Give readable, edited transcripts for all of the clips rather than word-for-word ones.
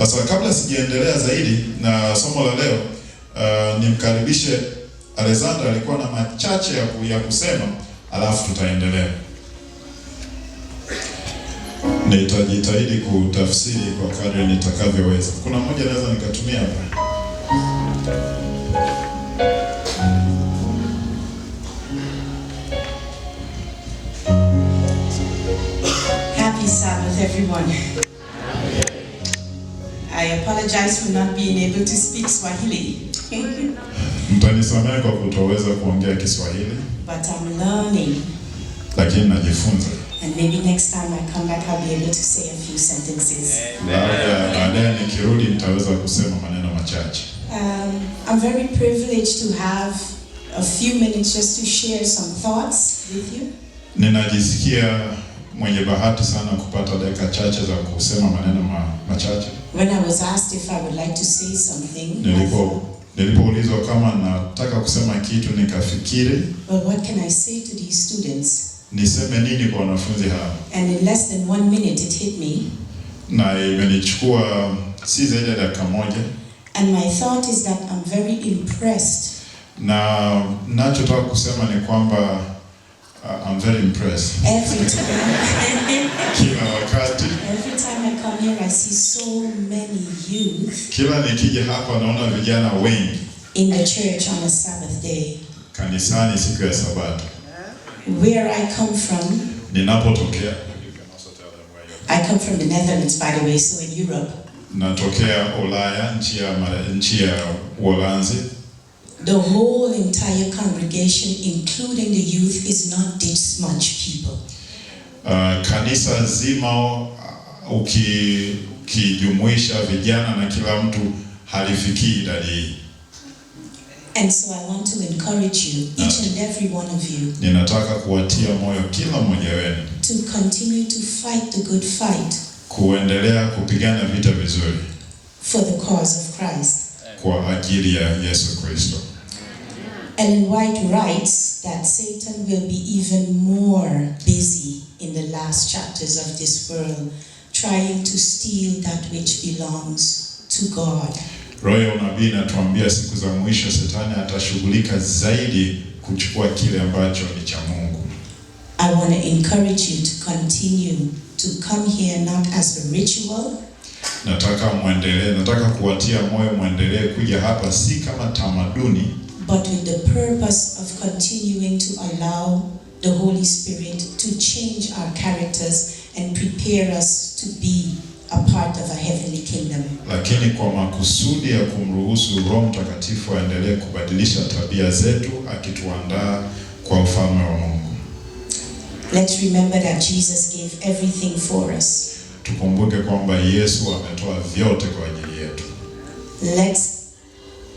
Sasa kabla sijaendelea zaidi na somo la leo, nimkaribishe Alexander, alikuwa na machache ya kusema, alafu tutaendelea. Nitajitahidi kutafsiri kwa kadri nitakavyoweza. Kuna mmoja naweza nikatumia hapa. Happy Sabbath, everyone. I apologize for not being able to speak Swahili. Mtanisamehe kwa kutoweza kuongea Kiswahili. But I'm learning. Lakini najifunza. And maybe next time I come back I'll be able to say a few sentences. Baadaye nikirudi nitaweza kusema maneno machache. I'm very privileged to have a few minutes just to share some thoughts with you. Ninajisikia mwenye bahati sana kupata dakika chache za kusema maneno machache. When I was asked if I would like to say something, nilipoulizwa kama nataka kusema kitu, nikafikiri, well, what can I say to these students? Niseme nini kwa wanafunzi hawa? And in less than 1 minute it hit me. Na imenichukua si zaidi ya dakika moja. And my thought is that I'm very impressed. Na nachotaka kusema ni kwamba I'm very impressed. Every time. Kila wakati. Every time I come here I see so many youth. Kila nikija hapa naona vijana wengi. In the church on a Sabbath day. Kanisani siku ya Sabato. Where I come from. Ninapotokea. I come from the Netherlands, by the way, so in Europe. Natokea Ulaya, nchi ya Uholanzi. The whole entire congregation, including the youth, is not this much people. Kanisa zima ukijumuisha vijana na kila mtu halifikii idadi hii. And so I want to encourage you, each and every one of you, ninataka kuwatia moyo kila mmoja wenu to continue to fight the good fight, kuendelea kupigana vita vizuri for the cause of Christ, kwa ajili ya Yesu Kristo. Ellen White writes that Satan will be even more busy in the last chapters of this world, trying to steal that which belongs to God. Roho ya unabii inatuambia siku za mwisho Shetani atashughulika zaidi kuchukua kile ambacho ni cha Mungu. I want to encourage you to continue to come here not as a ritual. Nataka kuwatia moyo muendelee kuja hapa si kama tamaduni, but with the purpose of continuing to allow the Holy Spirit to change our characters and prepare us to be a part of a heavenly kingdom. Lakini kwa makusudi ya kumruhusu Roho Mtakatifu aendelee kubadilisha tabia zetu, akituandaa kwa ufalme wa Mungu. Let's remember that Jesus gave everything for us. Tukumbuke kwamba Yesu ametoa vyote kwa ajili yetu. Let's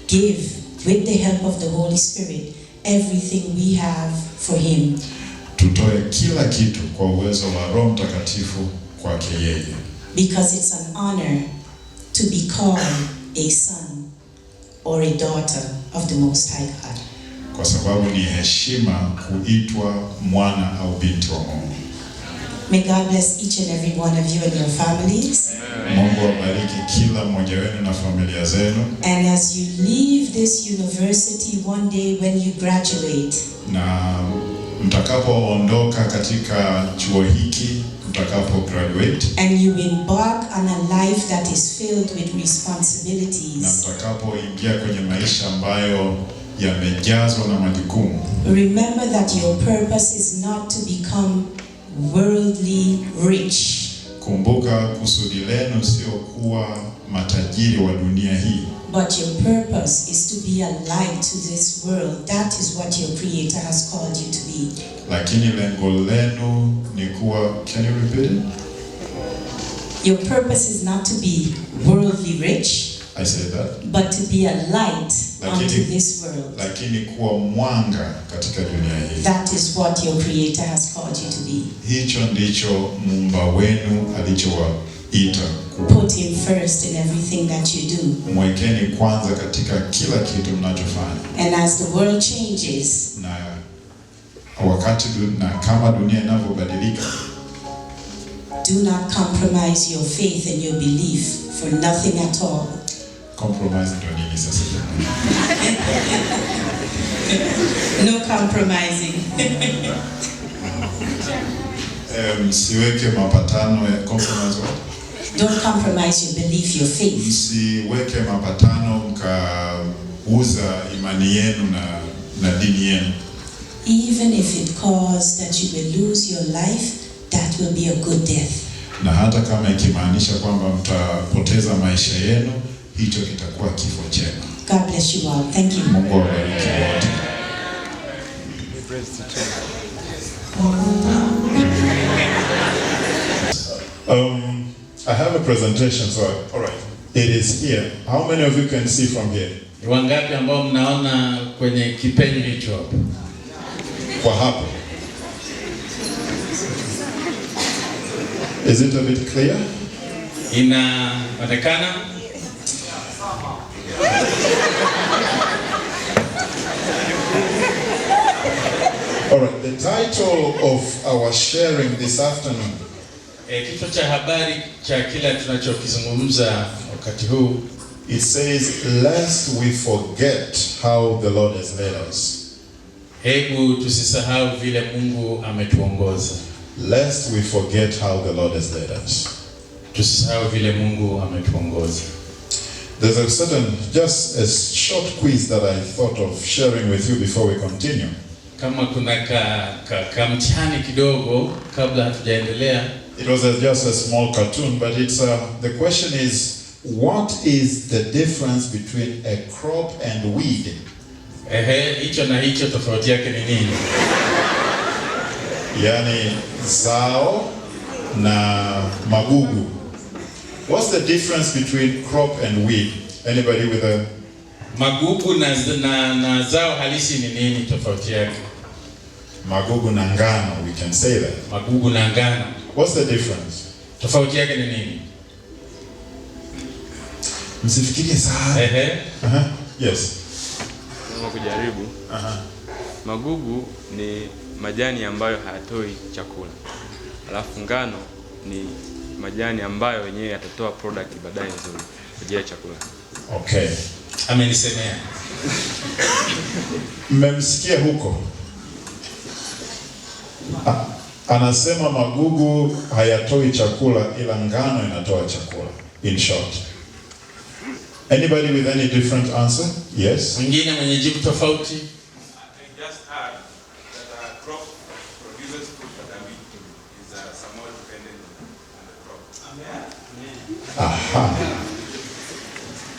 give, with the help of the Holy Spirit, everything we have for him. Tutoe kila kitu kwa uwezo wa Roho Mtakatifu kwake yeye. Because it's an honor to be called a son or a daughter of the Most High God. Kwa sababu ni heshima kuitwa mwana au binti wa Mungu. May God bless each and every one of you and your families. Mungu awabariki kila mmoja wenu na familia zenu. And as you leave this university one day when you graduate, na mtakapoondoka katika chuo hiki, mtakapo graduate, and you embark on a life that is filled with responsibilities, na mtakapoingia kwenye maisha ambayo yamejazwa na majukumu, remember that your purpose is not to become worldly rich. Kumbuka kusudi lenu sio kuwa matajiri wa dunia hii, but your purpose is to be a light to this world. That is what your Creator has called you to be. Lakini lengo lenu ni kuwa, can you repeat it? Your purpose is not to be worldly rich, I say that, but to be a light unto this world. Lakini kuwa mwanga katika dunia hii. That is what your Creator has called you to be. Hicho ndicho Muumba wenu alichowaita. Put him first in everything that you do. Mwekeni kwanza katika kila kitu mnachofanya. And as the world changes, na kama dunia inavyobadilika, do not compromise your faith and your belief for nothing at all. Compromise ndio nini sasa? No compromising. Siweke mapatano ya compromise. Don't compromise your belief, your faith. Siweke mapatano mkauza imani yenu na dini yenu. Even if it causes that you will lose your life, that will be a good death. Na hata kama ikimaanisha kwamba mtapoteza maisha yenu, hicho kitakuwa kifo chema. God bless you all. Thank you. Mungu awabariki wote. I have a presentation, so all right. It is here. How many of you can see from here? Wangapi ambao mnaona kwenye kipenyo hicho hapo? Kwa hapo. Is it a bit clear? Inaonekana? All right, the title of our sharing this afternoon. Kichwa cha habari cha kila tunachokizungumza wakati huu, it says, lest we forget how the Lord has led us. Hebu tusisahau vile Mungu ametuongoza. Lest we forget how the Lord has led us. Tusisahau vile Mungu ametuongoza. There's a certain, just a short quiz that I thought of sharing with you before we continue. Kama kuna mtihani kidogo kabla hatujaendelea. It was just a small cartoon, but it's the question is, what is the difference between a crop and weed? Hicho na hicho tofauti yake ni nini? Yani zao na magugu. What's the difference between crop and weed? Anybody with a... Magugu na zao halisi ni nini tofauti yake? Magugu na ngano, we can say that. Magugu na ngano. What's the difference? Tofauti yake ni nini? Msifikirie sana. Yes. Kama kujaribu. Magugu ni majani ambayo hayatoi chakula. Alafu ngano ni majani ambayo yenyewe yatatoa product baadaye nzuri kwa ajili ya chakula. Okay. Amenisemea. Mmemsikia huko? Anasema magugu hayatoi chakula ila ngano inatoa chakula. In short. Anybody with any different answer? Yes. Mwingine mwenye jibu tofauti? I just add that a crop produces food, but a weed is somewhat dependent on the crop. Aha.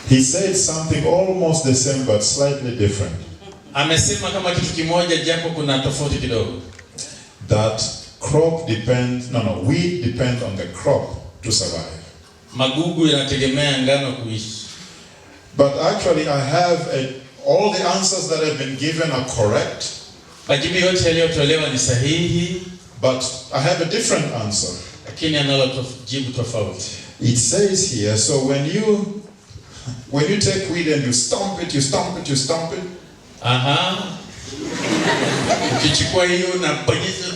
He said something almost the same but slightly different. Amesema kama kitu kimoja japo kuna tofauti kidogo. That weed depends on the crop to survive. Magugu yanategemea ngano kuishi. But actually I have all the answers that have been given are correct. Majibu yote yaliyotolewa ni sahihi. But I have a different answer. Lakini analo jibu tofauti. It says here, so when you take weed and you stomp it. Aha. Ukichukua hiyo na bonyeza.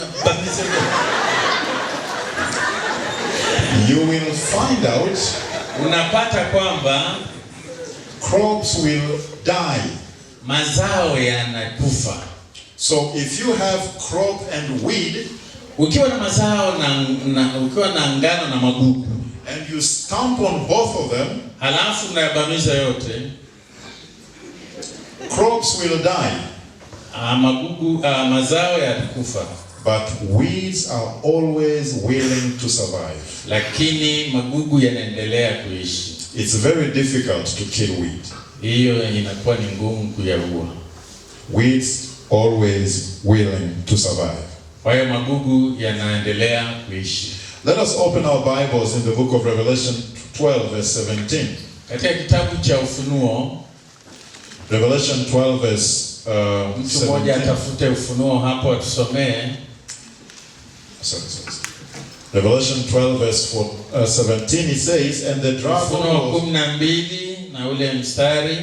You will find out unapata kwamba crops will die. Mazao yanakufa. So if you have crop and weed, ukiwa na mazao ukiwa na ngano na magugu, and you stomp on both of them, halafu unayabamiza yote, crops will die. Mazao yatakufa. But weeds are always willing to survive. Lakini magugu yanaendelea kuishi. It's very difficult to kill weed. Hiyo inakuwa ni ngumu kuyaua. Weeds always willing to survive. Kwa hiyo magugu yanaendelea kuishi. Let us open our Bibles in the book of Revelation 12 verse 17. Katika kitabu cha Ufunuo, Revelation 12 verse mtu mmoja atafute Ufunuo hapo atusomee. Revelation 12 verse 17, it says, and the dragon Ufunuo 12 na ule mstari.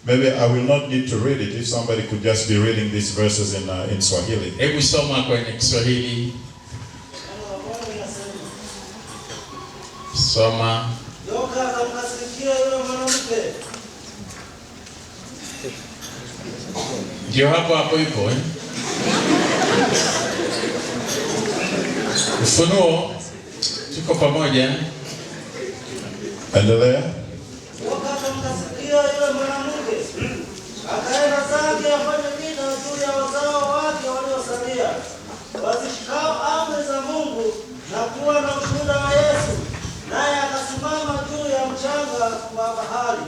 Maybe I will not need to read it if somebody could just be reading these verses in Swahili. Hebu soma kwenye Kiswahili. Soma. Joka akamkasirikia yule mwanamke. Ndio hapo ipo Ufunuo, tuko pamoja. Endelea. Joka akamkasirikia yule mwanamke. Akaenda zake afanye vita juu ya wazao wake waliosalia, wazishikao amri za Mungu na kuwa na ushuhuda wa Yesu. Naye akasimama juu ya mchanga wa bahari.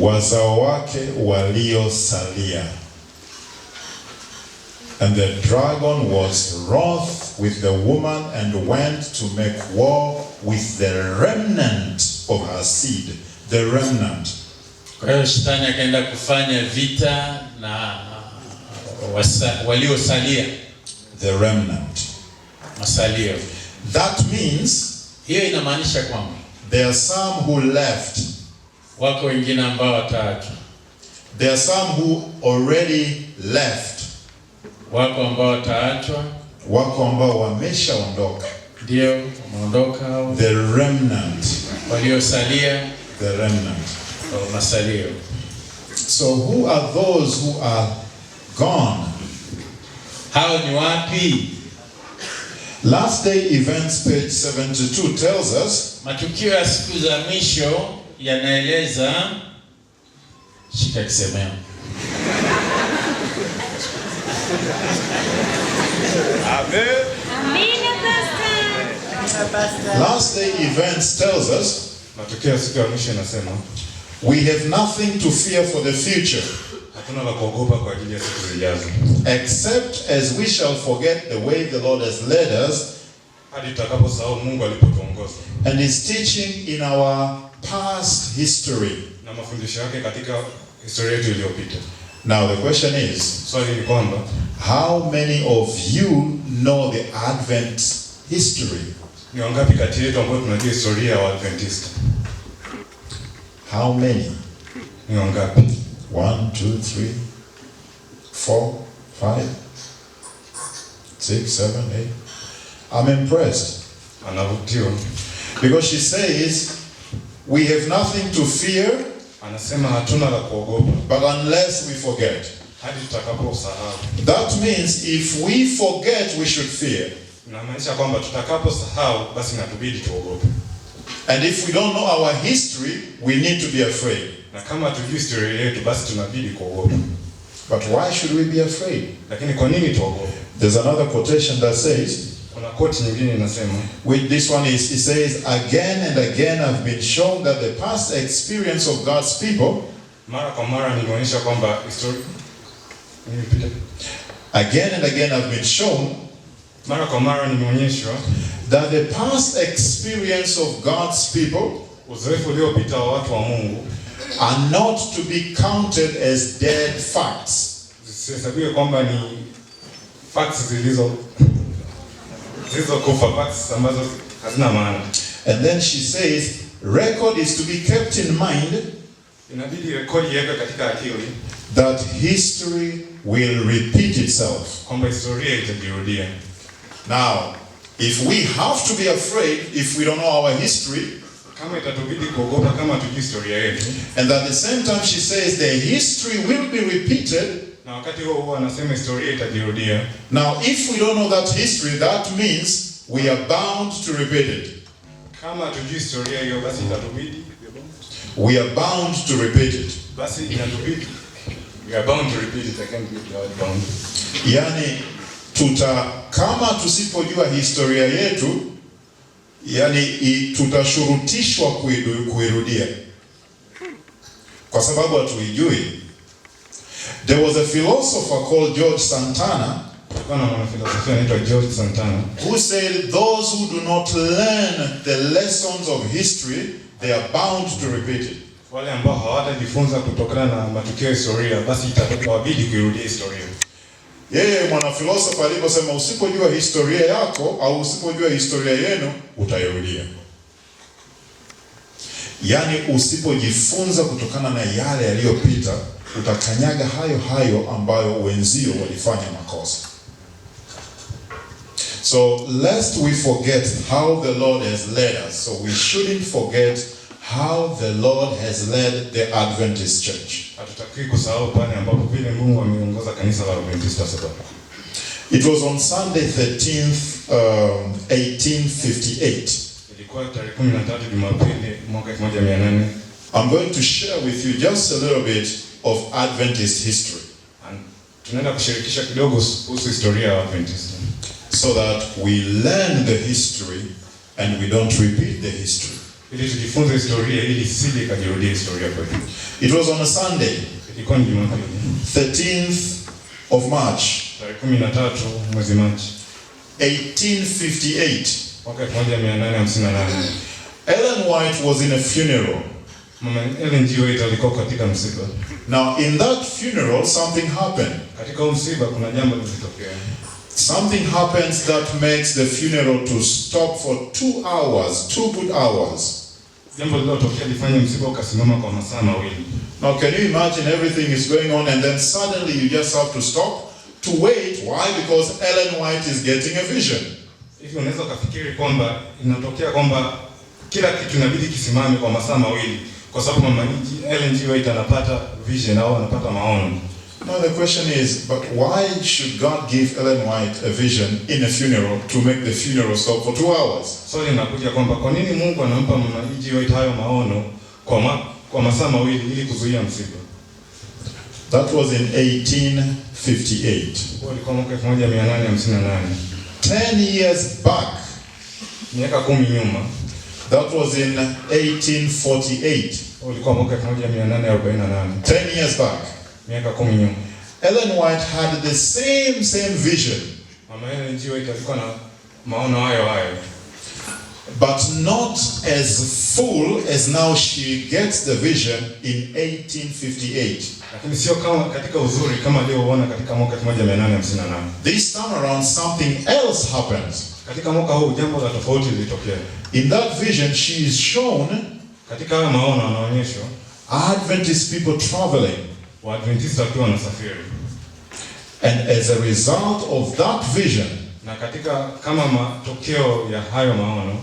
Wazao wake waliosalia. And the dragon was wroth with the woman and went to make war with the remnant of her seed. The remnant. Kwa hiyo Shetani akaenda kufanya vita na waliosalia. The remnant. Masalio. That means, hiyo inamaanisha kwamba there are some who left. Wako wengine ambao wataachwa. There are some who already left. Wako ambao wataachwa. Wako ambao wameshaondoka. Ndio, wameondoka hao. The remnant. Waliosalia. The remnant. Masalio. So who are those who are gone? Hao ni wapi? Last day events page 72 tells us, matukio ya siku za mwisho yanaeleza, shika kisemeo. Amen. Last day events tells us, matukio ya siku ya mwisho yanasema, we have nothing to fear for the future, hatuna la kuogopa kwa ajili ya siku zijazo, except as we shall forget the way the Lord has led us, hadi tutakaposahau Mungu alipotuongoza, and his teaching in our past history, na mafundisho yake katika historia yetu iliyopita. Now the question is, swali ni kwamba, how many of you know the Advent history? Ni wangapi kati yetu ambao tunajua historia ya Waadventista? How many? Ni wangapi? 1, 2, 3, 4, 5, 6, 7, 8. I'm impressed. Anavutiwa. Because she says, we have nothing to fear, anasema hatuna la kuogopa, but unless we forget. hadi tutakaposahau. That means if we forget, we should fear. Inamaanisha kwamba tutakaposahau basi inatubidi tuogope. And if we don't know our history, we need to be afraid. Na kama tujui historia yetu basi tunabidi kuogopa. But why should we be afraid? Lakini kwa nini tuogope? There's another quotation that says, kuna quote nyingine inasema, with this one is, it says, again and again I've been shown that the past experience of God's people, mara kwa mara nimeonyesha kwamba historia, again and again I've been shown, mara kwa mara nimeonyeshwa, that the past experience of God's people, uzoefu uliopita wa watu wa Mungu, are not to be counted as dead facts. Zisihesabiwe kwamba ni facts zilizokufa, facts ambazo hazina maana. And then she says, record is to be kept in mind, inabidi rekodi iwekwe katika akili, that history will repeat itself. kwamba historia itajirudia. Now, if we have to be afraid if we don't know our history, kama itatubidi kuogopa kama hatujui historia yetu, and at the same time she says the history will be repeated, na wakati huo anasema historia itajirudia. Now if we don't know that history, that means we are bound to repeat it. Kama hatujui historia hiyo basi itatubidi, we are bound to repeat it. Basi inatubidi, we are bound to repeat it. I can't be bound. Yani kama tusipojua historia yetu, yani tutashurutishwa kuirudia kwa sababu hatuijui. There was a philosopher called George Santana, who said those who do not learn the lessons of history, they are bound to repeat it. Wale ambao hawatajifunza kutokana na matukio ya historia, basi itabidi kuirudia historia. Yeye mwanafilosofa aliposema usipojua historia yako au usipojua historia yenu utairudia. Yani usipojifunza kutokana na yale yaliyopita, utakanyaga hayo ambayo wenzio walifanya makosa. So lest we forget how the Lord has led us, so we shouldn't forget how the Lord has led the Adventist church. Hatutakiwi kusahau pale ambapo vile Mungu ameongoza kanisa la Waadventista Sabato. It was on Sunday 13th, 1858. Ilikuwa tarehe 13 Jumapili mwaka 1800. I'm going to share with you just a little bit of Adventist history. Tunaenda kushirikisha kidogo kuhusu historia ya Adventist. So that we learn the history and we don't repeat the history. Ili tujifunze historia ili isije kajirudia historia kwetu. It was on a Sunday, Ilikuwa ni Jumapili, 13th of March, tarehe 13 mwezi Machi 1858. mwaka 1858. Ellen White was in a funeral. Mama Ellen G. White alikuwa katika msiba. Now in that funeral something happened. Katika msiba kuna jambo lilitokea. Something happens that makes the funeral to stop for 2 hours, 2 good hours. Jambo lililotokea lifanye msiba ukasimama kwa masaa mawili. Now can you imagine everything is going on and then suddenly you just have to stop to wait? Why? Because Ellen White is getting a vision. Hivi unaweza kufikiri kwamba inatokea kwamba kila kitu inabidi kisimame kwa masaa mawili kwa sababu mama Ellen G. White anapata vision au anapata maono. Now the question is, but why should God give Ellen White a vision in a funeral to make the funeral stop for 2 hours? Swali linakuja kwamba kwa nini Mungu anampa mama G. White hayo maono kwa masaa mawili ili kuzuia msiba? That was in 1858. Ilikuwa mwaka 1858. 10 years back, Miaka 10 nyuma. that was in 1848. Ilikuwa mwaka 1848. 10 years back, Miaka 10 nyuma. Ellen White had the same vision, Mama Ellen G. White alikuwa na maono hayo. but not as full as now she gets the vision in 1858. Lakini sio kama katika uzuri kama alioona katika mwaka 1858. This time around something else happens. Katika mwaka huu jambo la tofauti lilitokea. In that vision she is shown Katika haya maono anaonyeshwa Adventist people traveling. Waadventista wakiwa wanasafiri. And as a result of that vision, Na katika kama matokeo ya hayo maono,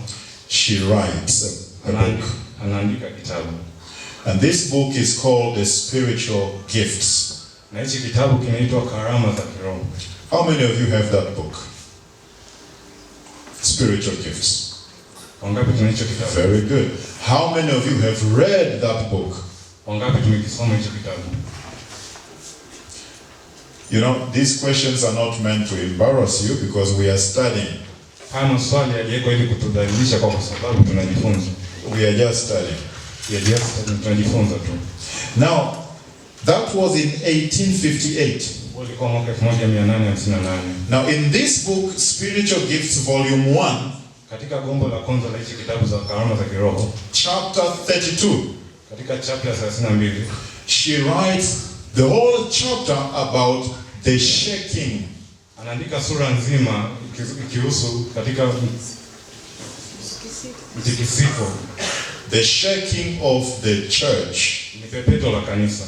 she writes a book. Anaandika kitabu. And this book is called The Spiritual Gifts. Na hichi kitabu kinaitwa Karama za Kiroho. How many of you have that book? Spiritual Gifts. Wangapi tunacho kitabu? Very good. How many of you have read that book? Wangapi tumekisoma hicho kitabu? You know, these questions are not meant to embarrass you because we are studying. Haya maswali yaliwekwa ili kutudhalilisha kwa sababu tunajifunza. We are just studying. Tunajifunza tu. Now, that was in 1858. Ilikuwa mwaka 1858. Now, in this book, Spiritual Gifts, Volume 1, Katika gombo la kwanza la hichi kitabu za Karama za Kiroho, chapter 32, katika chapter 32, she writes the whole chapter about the shaking. anaandika sura nzima ikihusu katika mtikisiko, The shaking of the church. ni pepeto la kanisa.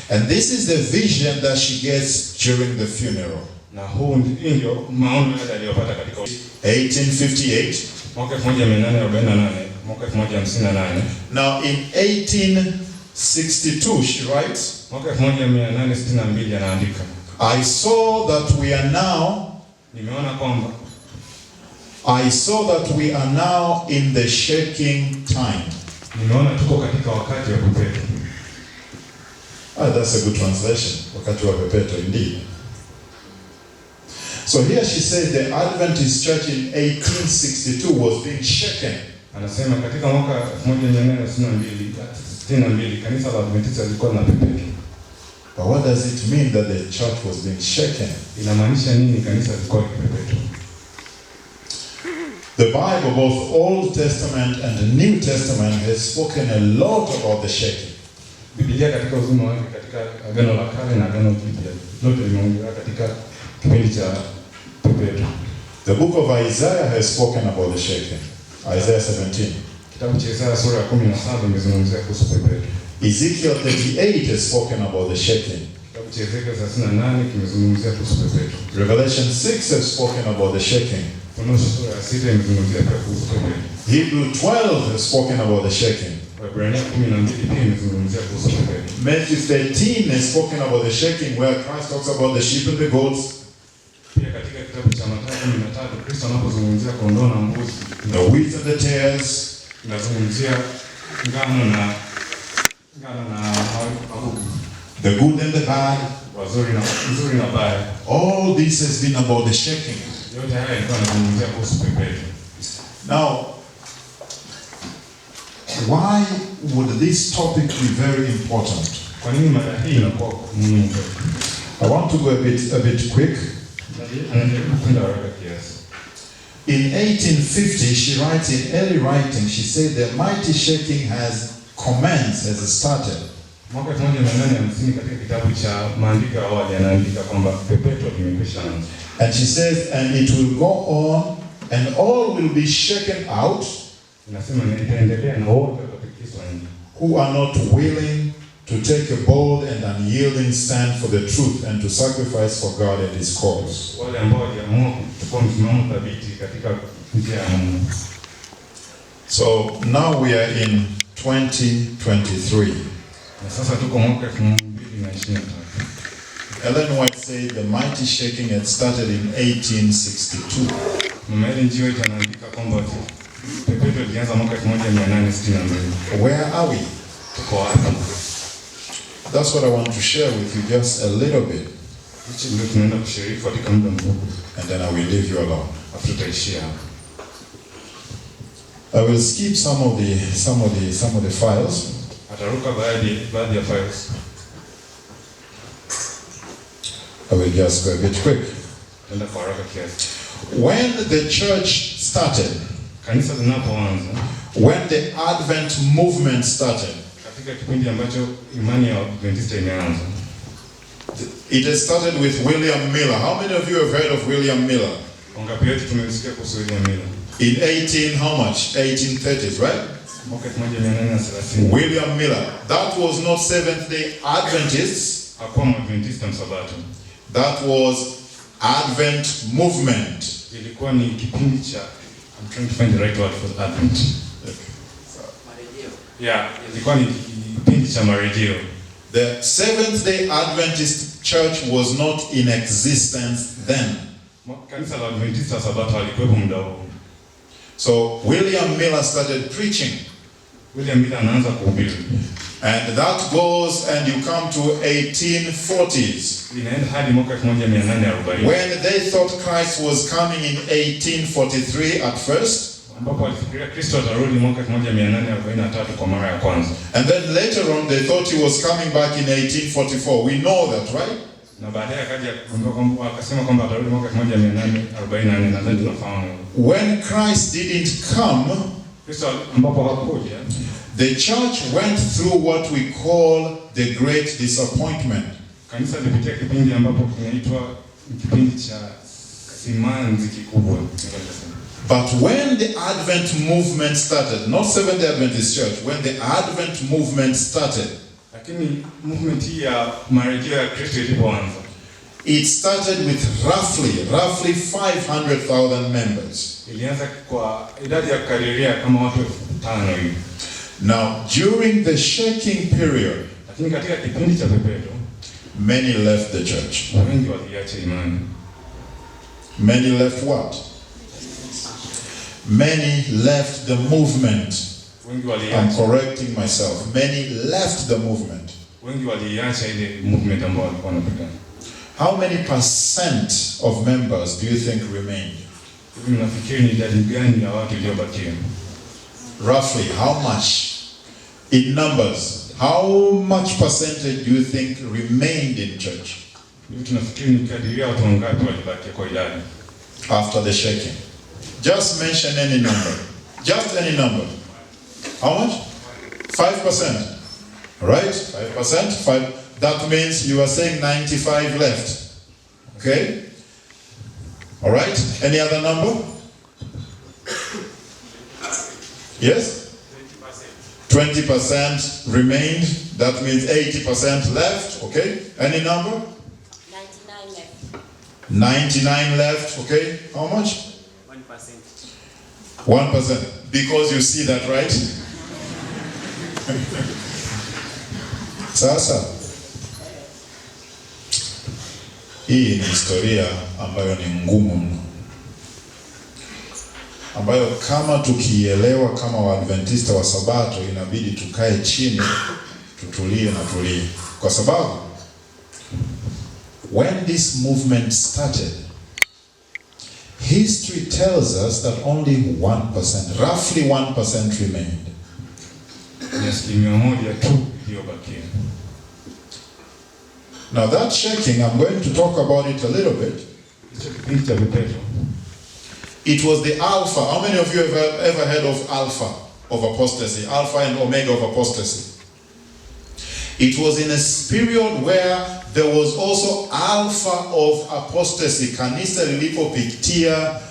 And this is the vision that she gets during the funeral. Na huu ndio maono yale aliyopata katika 1858. mwaka 1848, mwaka 1858. Now in 1862 she writes, Mwaka 1862 anaandika, I saw that we are now in the shaking time. Nimeona tuko katika wakati wa kupeto. That's a good translation. Wakati wa pepeto, indeed. So here she says the Adventist church in 1862 was being shaken. Anasema katika mwaka 1862 kanisa la Adventista lilikuwa na pepeto. But what does it mean that the church was being shaken? Inamaanisha nini kanisa lilikuwa kipepeto? The Bible, both Old Testament and the New Testament, has spoken a lot about the shaking. Biblia katika uzima wake katika Agano la Kale na Agano Jipya lote limeongelea katika kipindi cha pepeto. The book of Isaiah has spoken about the shaking. Isaiah 17. Kitabu cha Isaya sura ya 17 imezungumzia kuhusu pepeto. Ezekiel 38 has spoken about the shaking. Kitabu cha Ezekiel 38 kimezungumzia kuhusu pepeto. Revelation 6 has spoken about the shaking. Sura ya 6 imezungumzia pia kuhusu pepeto. Hebrew 12 has spoken about the shaking. Waebrania 12 pia imezungumzia kuhusu pepeto. Matthew 13 has spoken about the shaking, where Christ talks about the sheep and the goats. Pia katika kitabu cha Mathayo 13 Kristo anapozungumzia kondoo na mbuzi, The wheat and the tares. inazungumzia ngano na magugu. The good and the bad. Nzuri na baya. All this has been about the shaking. Yote haya yalikuwa yanazungumzia kuhusu pepeto. Now, why would this topic be very important? Kwa nini mada hii inakuwa muhimu? I want to go a bit quick. Anajaribu kwenda haraka kiasi. In 1850, she writes in early writing, she said the mighty shaking has commenced, has started. Mwaka 1850 katika kitabu cha maandiko ya awali anaandika kwamba pepeto limekwisha anza. And she says, and it will go on, and all will be shaken out. Inasema itaendelea na wote watatikiswa nje. Who are not willing to take a bold and unyielding stand for the truth and to sacrifice for God and His cause. Wale ambao waliamua kuchukua msimamo thabiti katika njia ya Mungu. So now we are in 2023. Na sasa tuko mwaka 2023. Ellen White said the mighty shaking had started in 1862. Mama Ellen White anaandika kwamba pepeto ilianza mwaka 1862. Where are we? Tuko hapa. That's what I want to share with you just a little bit. Hichi ndio tunaenda kushiriki katika muda mfupi. And then I will leave you alone. After tutaishia hapa. I will skip some of the files. Ataruka baadhi ya files. I will just go a bit quick. Tenda kwa haraka kiasi. When the church started, Kanisa linapoanza, when the Advent movement started, katika kipindi ambacho imani ya Waadventista imeanza, it has started with William Miller. How many of you have heard of William Miller? Wangapi wetu tumesikia kuhusu William Miller? In 1830s, right? Mwaka 1830. William Miller. That was not Seventh-day Adventists. Hakuwa Mwadventista msabato. That was Advent movement. Ilikuwa ni kipindi cha, I'm trying to find the right word for Advent. Yeah, ilikuwa ni kipindi cha marejeo. The Seventh-day Adventist church was not in existence then. Kanisa la Adventista sabato halikuwepo muda huo. So William Miller started preaching. William Miller anaanza kuhubiri. And that goes and you come to 1840s. Inaenda hadi mwaka 1840. When they thought Christ was coming in 1843 at first. Ambapo alifikiria Kristo atarudi mwaka 1843 kwa mara ya kwanza. And then later on they thought he was coming back in 1844. We know that, right? Na baadaye akaja kwamba akasema kwamba atarudi mwaka 1844 na ndio tunafahamu. When Christ didn't come, Kristo ambapo hakuja, the church went through what we call the great disappointment. Kanisa lilipitia kipindi ambapo kinaitwa kipindi cha simanzi kikubwa. But when the Advent movement started, not Seventh-day Adventist Church, when the Advent movement started, lakini movement hii ya marejeo ya Kristo ilipoanza, it started with roughly 500,000 members. Ilianza kwa idadi ya kukadiria kama watu 5,000 hivi. Now, during the shaking period, lakini katika kipindi cha pepeto, many left the church. Wengi waliacha imani. Many left what? Many left the movement. Wengi waliacha. I'm correcting myself. Many left the movement. Wengi waliacha ile movement ambayo walikuwa wanapigana. How many percent of members do you think remained? Unafikiri ni idadi gani ya watu waliobakia? Roughly, how much? In numbers, how much percentage do you think remained in church? Tunafikiri ni kadiria watu wangapi walibakia kwa idadi? After the shaking. Just mention any number. Just any number. How much? 5%. Right? 5%. 5. That means you are saying 95 left. Okay? All right? Any other number? Yes? 20%. 20% remained. That means 80% left. Okay? Any number? 99 left. 99 left. Okay? How much? 1%. 1%. Because you see that, right? Sasa, hii ni historia ambayo ni ngumu mno, ambayo kama tukielewa kama Waadventista wa Sabato inabidi tukae chini, tutulie na tulie, kwa sababu when this movement started, history tells us that only 1%, roughly 1% remained. Now that shaking, I'm going to talk about it a little bit. It was the alpha. How many of you have ever heard of alpha of apostasy? Alpha and omega of apostasy. It was in a period where there was also alpha of apostasy. Kanisa lilipopitia,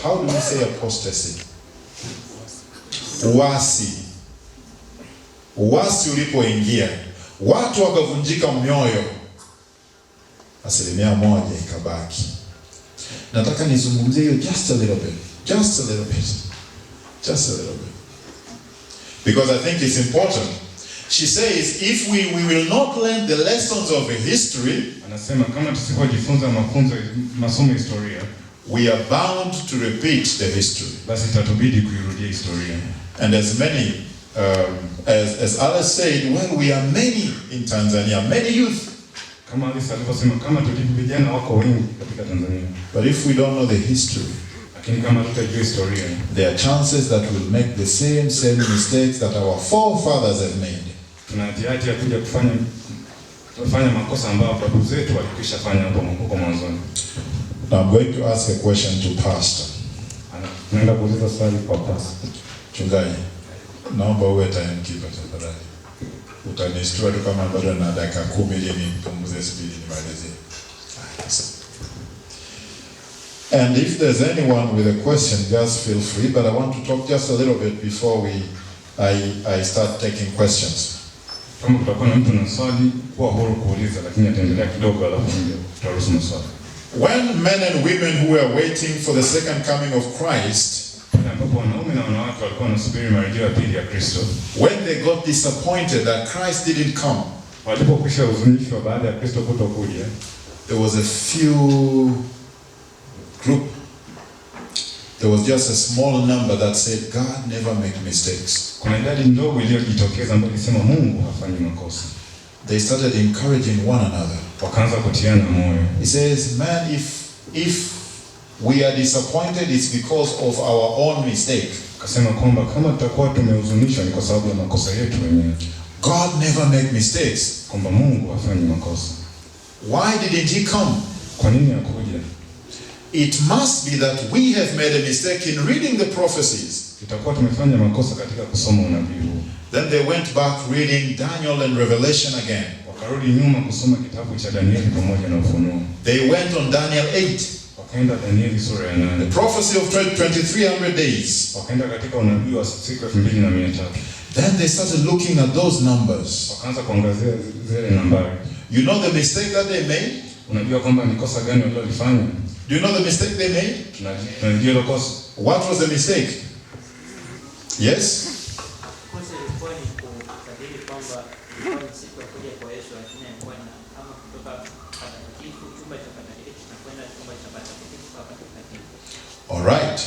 how do we say apostasy? Uasi ulipoingia, watu wakavunjika mioyo, 1% ikabaki. Nataka nizungumzie hiyo just a little bit. Because I think it's important. She says, if we will not learn the lessons of history, anasema kama tusipojifunza masomo ya historia, we are bound to repeat the history. Basi itatubidi kuirudia historia. And as many, as Alice said, well, we are many in Tanzania, many youth. Kama Alice alivyosema, kama tulivyo vijana wako wengi katika Tanzania. But if we don't know the history, lakini kama tutajua historia, there are chances that we'll make the same mistakes that our forefathers have made. Tunahitaji kuja kufanya makosa ambayo babu zetu walikwisha fanya huko mwanzoni. Now I'm going to ask a question to pastor. Naenda kuuliza swali kwa pastor. Chungaji, naomba uwe timekeeper tafadhali. Utanistua tu kama bado na dakika 10 ili nipunguze speed nimalizie. And if there's anyone with a question, just feel free. But I want to talk just a little bit before I start taking questions. Kama kutakuwa na mtu na swali, kuwa huru kuuliza, lakini ataendelea kidogo alafu tutaruhusu maswali. When men and women who were waiting for the second coming of Christ, when they got disappointed that Christ didn't come, there was a few group, there was just a small number that said, God never makes mistakes. They started encouraging one another. He says, man, if we are disappointed, it's because of our own mistake. God never makes mistakes. Why didn't he come? It must be that we have made a mistake in reading the prophecies. Then they went back reading Daniel and Revelation again. They went on Daniel 8. The prophecy of 2300 days. Then they started looking at those numbers. You know the mistake that they made? Do you know the mistake they made? What was the mistake? Yes? All right.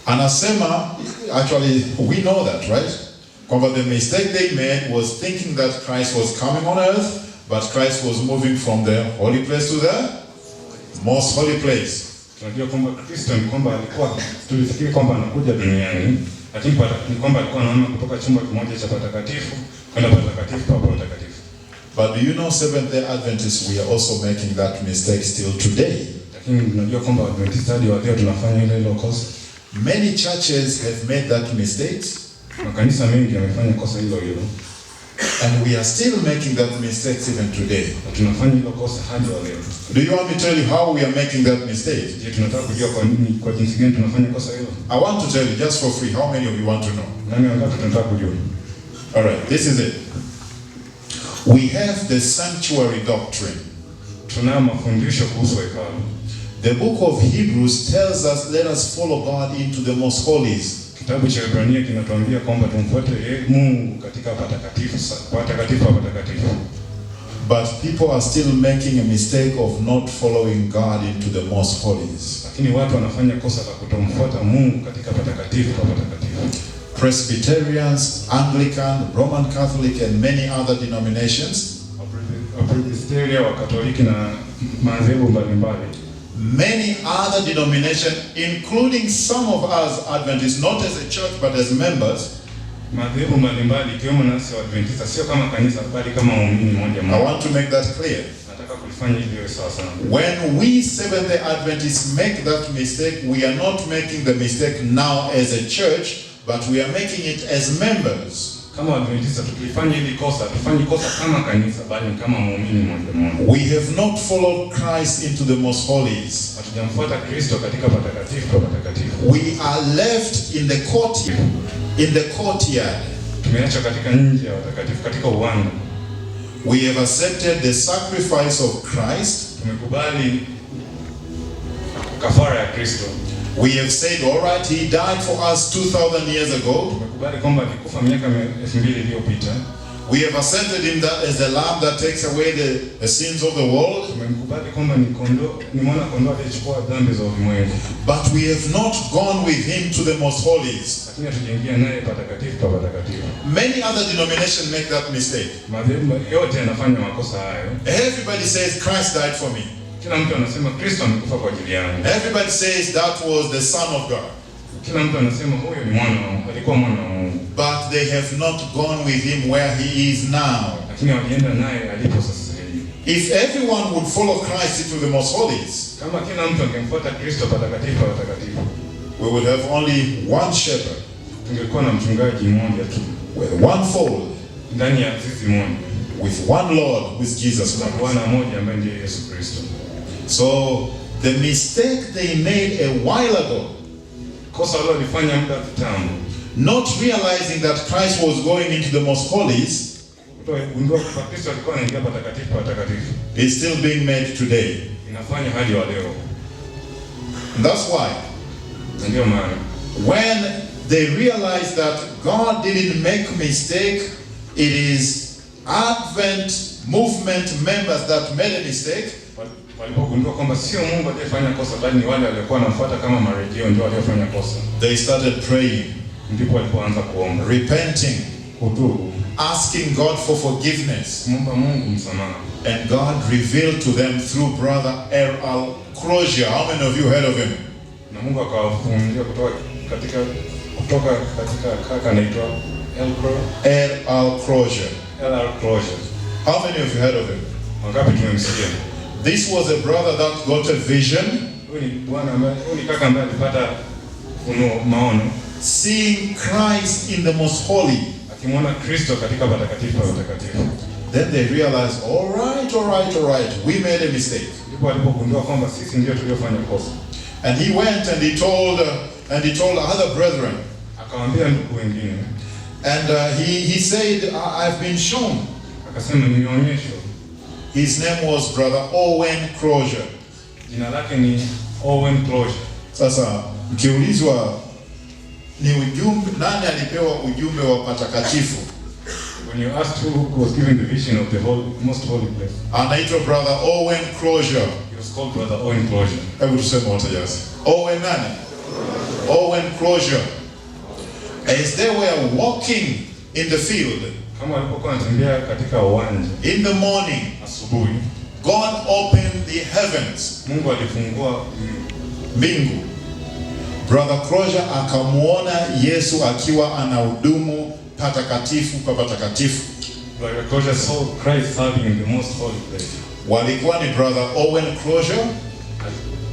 Anasema, actually, we know that, right? But the mistake they made was thinking that Christ was coming on earth, but Christ was moving from the holy place to the most holy place. But do you know, Seventh-day Adventists, we are also making that mistake still today. Many churches have made that mistake. And we are still making that mistake even today. Na tunafanya hilo kosa hadi wa leo. Do you want me to tell you how we are making that mistake? Je, tunataka kujua kwa jinsi gani tunafanya kosa hilo? I want to tell you just for free. How many of you want to know? Nani wangapi tunataka kujua? All right, this is it. We have the sanctuary doctrine. Tunayo mafundisho kuhusu hekalu. The book of Hebrews tells us, let us follow God into the most holies. Kitabu cha Ibrania kinatuambia kwamba tumfuate Mungu katika patakatifu pa patakatifu. But people are still making a mistake of not following God into the most holies. Lakini watu wanafanya kosa la kutomfuata Mungu katika patakatifu pa patakatifu. Presbyterians, Anglican, Roman Catholic and many other denominations, Presbyterian, Wakatoliki na madhehebu mbalimbali. Many other denominations, including some of us Adventists, not as a church but as members. Madhehebu mbalimbali ikiwemo nasi Waadventista, sio kama kanisa bali kama waumini mmoja mmoja. I want to make that clear. Nataka kulifanya hili liwe sawa sana. When we Seventh-day Adventists make that mistake, we are not making the mistake now as a church, but we are making it as members. Kama Waadventista tukifanya hili kosa, tufanyi kosa kama kanisa bali kama muumini mmoja mmoja. We have not followed Christ into the most holies. Hatujamfuata Kristo katika patakatifu pa patakatifu. We are left in the courtyard. In the courtyard. Tumeachwa katika nje ya patakatifu, katika uwanja. We have accepted the sacrifice of Christ. Tumekubali kafara ya Kristo. We have said, all right, he died for us 2,000 years ago. Tumekubali kwamba alikufa miaka 2000 iliyopita. We have accepted him as the lamb that takes away the sins of the world. Tumekubali kwamba ni mwana kondoo aliyechukua dhambi za ulimwengu. But we have not gone with him to the most holies. Lakini hatujaingia naye patakatifu pa patakatifu. Many other denominations make that mistake. Madhehebu yote yanafanya makosa hayo. Everybody says Christ died for me. Kila mtu anasema Kristo amekufa kwa ajili yangu. Everybody says that was the Son of God. Kila mtu anasema huyo ni alikuwa mwana wa Mungu. But they have not gone with him where he is now. Lakini walienda naye alipo sasa hivi. If everyone would follow Christ into the most holies, kama kila mtu angemfuata Kristo patakatifu patakatifu, we would have only one shepherd. Tungekuwa na mchungaji mmoja tu. With one fold. Ndani ya zizi moja. With one Lord, who is Jesus Christ. Bwana mmoja ambaye ndiye Yesu Kristo. So the mistake they made a while ago, kosa walilofanya muda kitambo, not realizing that Christ was going into the most holies, kutogundua kwamba Kristo alikuwa anaingia patakatifu patakatifu, is still being made today. Inafanya hadi wa leo. And that's why, ndio maana, when they realize that God didn't make a mistake, it is Advent movement members that made a mistake. Walipogundua kwamba sio Mungu aliyefanya kosa bali ni wale waliokuwa wanamfuata kama marejeo ndio waliofanya kosa. They started praying. Ndipo walipoanza kuomba. Repenting. Kutubu. Asking God for forgiveness. Kumwomba Mungu msamaha. And God revealed to them through brother L.R. Crozier. How many of you heard of him? Na Mungu akawafunulia kutoka katika kaka anaitwa L.R. Crozier. L.R. Crozier. How many of you heard of him? Wangapi tumemsikia? This was a brother that got a vision. Huyu ni kaka ambaye alipata maono. Seeing Christ in the most holy. Akimwona Kristo katika patakatifu patakatifu. Then they realized, all right, we made a mistake. Ndipo alipogundua kwamba sisi ndio tuliofanya kosa. And he went and he told other brethren. Akawaambia ndugu wengine. And he said, I've been shown. Akasema nimeonyeshwa. His name was brother Owen Crozier. Jina lake ni Owen Crozier. Sasa mkiulizwa ni ujumbe nani alipewa ujumbe wa patakatifu? When you asked who was given the vision of the most holy place. Anaitwa brother Owen Crozier. He was called brother Owen Crozier. Hebu tuseme wote yes. Owen nani? Owen Crozier. As they were walking in the field, kama walipokuwa wanatembea katika uwanja, in the morning, asubuhi, God opened the heavens. Mungu alifungua mbingu. Brother Crozier akamuona Yesu akiwa anahudumu patakatifu pa patakatifu. Brother Crozier saw Christ serving in the most holy place. Walikuwa ni brother Owen Crozier.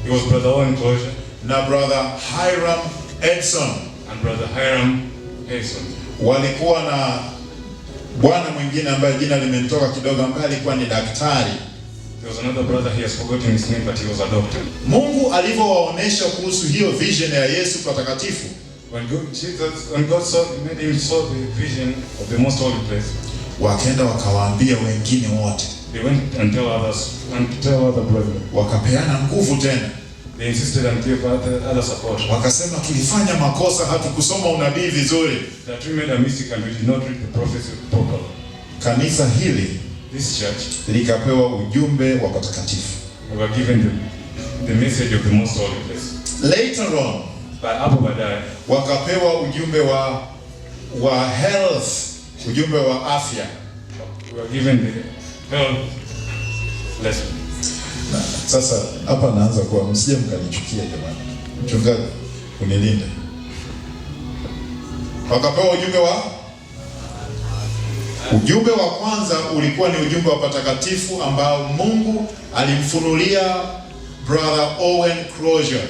He was brother Owen Crozier. Na brother Hiram Edson. And brother Hiram Edson. Walikuwa Bwana mwingine ambaye jina limetoka kidogo, ambaye alikuwa ni daktari. There was another brother, he has forgotten his name, but he was a doctor. Mungu alivyowaonesha kuhusu hiyo vision ya Yesu patakatifu, When God made him saw the vision of the most holy place, wakaenda wakawaambia wengine wote. they went and tell other brethren. Wakapeana nguvu tena. They insisted and gave other support. Wakasema tulifanya makosa, hatukusoma unabii vizuri. That we made a mistake and we did not read the prophecy properly. Kanisa hili, this church, likapewa ujumbe wa patakatifu. We were given the message of the most holy place. Later on, hapo baadaye, wakapewa ujumbe wa health, ujumbe wa afya. We were given the health lesson. Sasa hapa naanza kuwa, msije mkanichukia jamani. Mchungaji, unilinde. Wakapewa ujumbe wa kwanza ulikuwa ni ujumbe wa patakatifu ambao Mungu alimfunulia Brother Owen Crozier.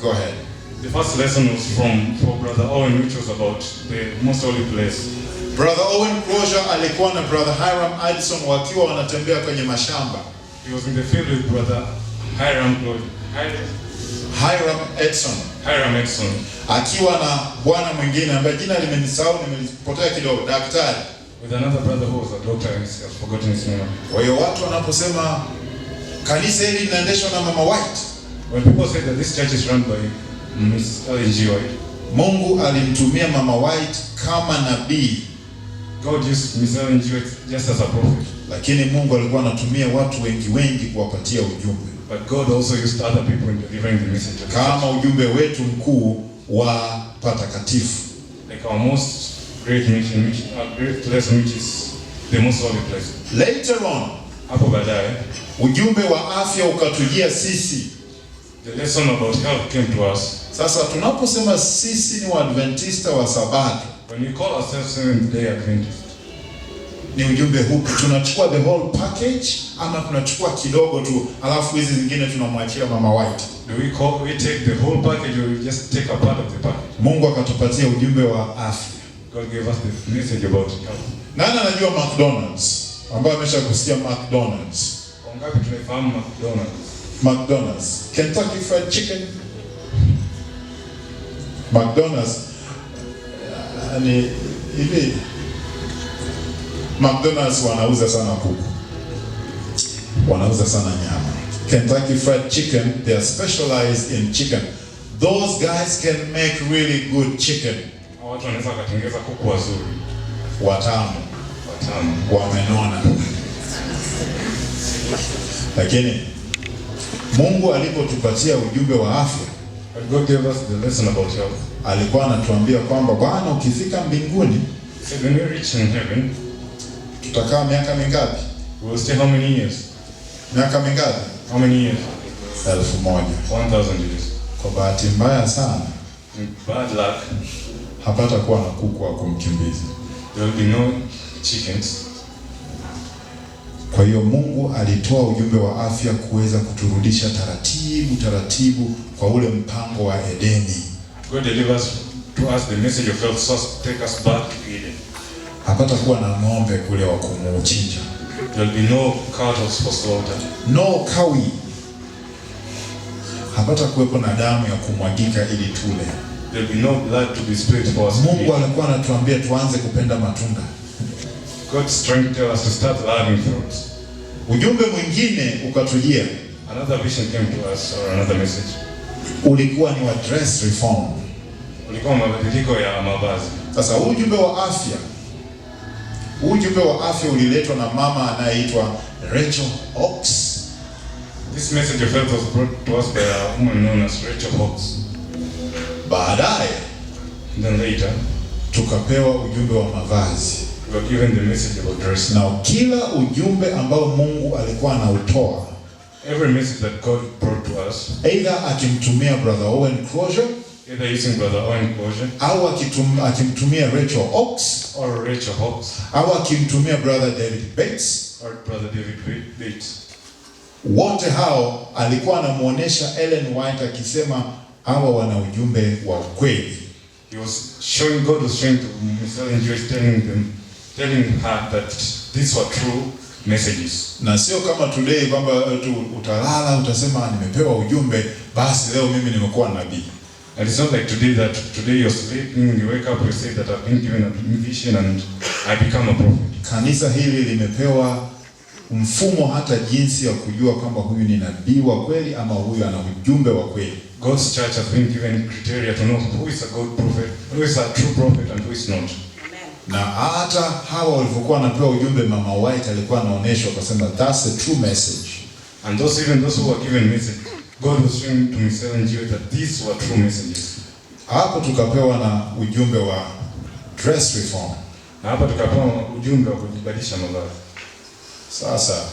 Go ahead. The first lesson was for Brother Owen, which was about the most holy place. Brother Owen Crozier alikuwa na Brother Hiram Edson wakiwa wanatembea kwenye mashamba. He was in the field with Brother Hiram Edson. Akiwa na bwana mwingine ambaye jina limenisahau, nimelipotea kidogo, daktari. With another brother who was a doctor, I have forgotten his name. Kwa hiyo watu wanaposema kanisa hili linaendeshwa na Mama White, when people say that this church is run by Miss White, Mungu alimtumia Mama White kama nabii. God used Miss White just as a prophet. Lakini Mungu alikuwa anatumia watu wengi kuwapatia ujumbe. But God also used other people in delivering the message. Kama ujumbe wetu mkuu wa patakatifu. Like our most great mission, our great lesson, which is the most holy place. Later on, hapo baadaye, ujumbe wa afya ukatujia sisi. The lesson about health came to us. Sasa tunaposema sisi ni Waadventista wa Sabato, when we call ourselves Seventh-day Adventists, ni ujumbe huku tunachukua the whole package ama tunachukua kidogo tu alafu hizi zingine tunamwachia Mama White? Do we take the whole package or we just take a part of the package? Mungu akatupatia ujumbe wa afya. God gave us the message about health. Nani anajua McDonald's? Ambaye ameshakusikia McDonald's? Wangapi tunafahamu McDonald's? McDonald's, Kentucky Fried Chicken. McDonald's ni hivi. McDonald's wanauza sana kuku, wanauza sana nyama. Kentucky Fried Chicken, they are specialized in chicken. Those guys can make really good chicken. Watu wanaweza kutengeneza kuku wazuri, watamu, wamenona. Lakini Mungu alipotupatia ujumbe wa afya, God gave us the lesson about health. Alikuwa anatuambia kwamba Bwana, ukifika mbinguni, when we reach in heaven, tutakaa miaka mingapi? We will stay how many years? Miaka mingapi? How many years? 1000. 1000 years. Kwa bahati mbaya sana, bad luck, hapata kuwa na kuku wa kumkimbiza. There will be no chickens. Kwa hiyo Mungu alitoa ujumbe wa afya kuweza kuturudisha taratibu kwa ule mpango wa Edeni. God delivers to us the message of health, so take us back to Eden. Hapata kuwa na ng'ombe kule wa kumuchinja. There will be no cattle for slaughter. No kawi. Hapata kuwepo na damu ya kumwagika ili tule. There will be no blood to be spilled for us. Mungu alikuwa anatuambia tuanze kupenda matunda. God's trying to tell us to start loving fruits. Ujumbe mwingine ukatujia. Another vision came to us, or another message. Ulikuwa ni wa dress reform. Ulikuwa mabadiliko ya mavazi. Sasa ujumbe wa afya uliletwa na mama anayeitwa Rachel Ox. This message of health was brought to us by a woman known as Rachel Ox. Baadaye, then later, tukapewa ujumbe wa mavazi. We were given the message about dress. Na kila ujumbe ambao Mungu alikuwa anautoa, every message that God brought to us, either akimtumia Brother Owen Crozier, either using Brother Owen Crozier, au akimtumia Rachel Ox, or Rachel Ox, au akimtumia Brother David Bates, or Brother David Bates. Wote hao alikuwa anamuonesha Ellen White akisema hawa wana ujumbe wa ukweli. God was showing to Miss Ellen G. White, telling her that these were true messages. Na sio kama today kwamba utalala utasema nimepewa ujumbe basi leo mimi nimekuwa nabii. And it's not like today you're sleeping, you wake up, you say that I've been given a vision and I become a prophet. Kanisa hili limepewa mfumo hata jinsi ya kujua kwamba huyu ni nabii wa kweli ama huyu ana ujumbe wa kweli. God's church has been given criteria to know who is a good prophet, who is a true prophet and who is not. Na hata hawa walivyokuwa wanapewa ujumbe, Mama White alikuwa anaonyeshwa akasema that's a true message. And even those who were given message, God was showing to Miss Ellen G. that these were true messages. Hapo tukapewa na ujumbe wa dress reform. Na hapa tukapewa ujumbe wa kujibadilisha mavazi. Sasa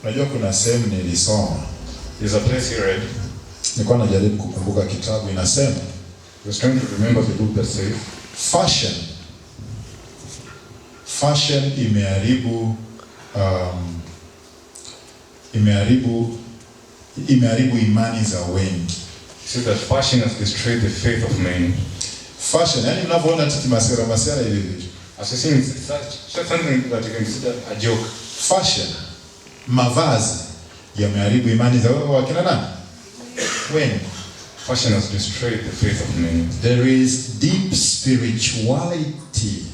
unajua kuna sehemu nilisoma. There's a place here read. Nilikuwa najaribu kukumbuka kitabu inasema. I was trying to remember the book that says fashion imeharibu imani za wengi. It says that fashion has destroyed the faith of many. Fashion, yani unavyoona tiki masera hivi vitu. As you see, it's something that you can consider a joke. Fashion, mavazi yameharibu imani za wakina nani? Wengi. Fashion has destroyed the faith of many. There is deep spirituality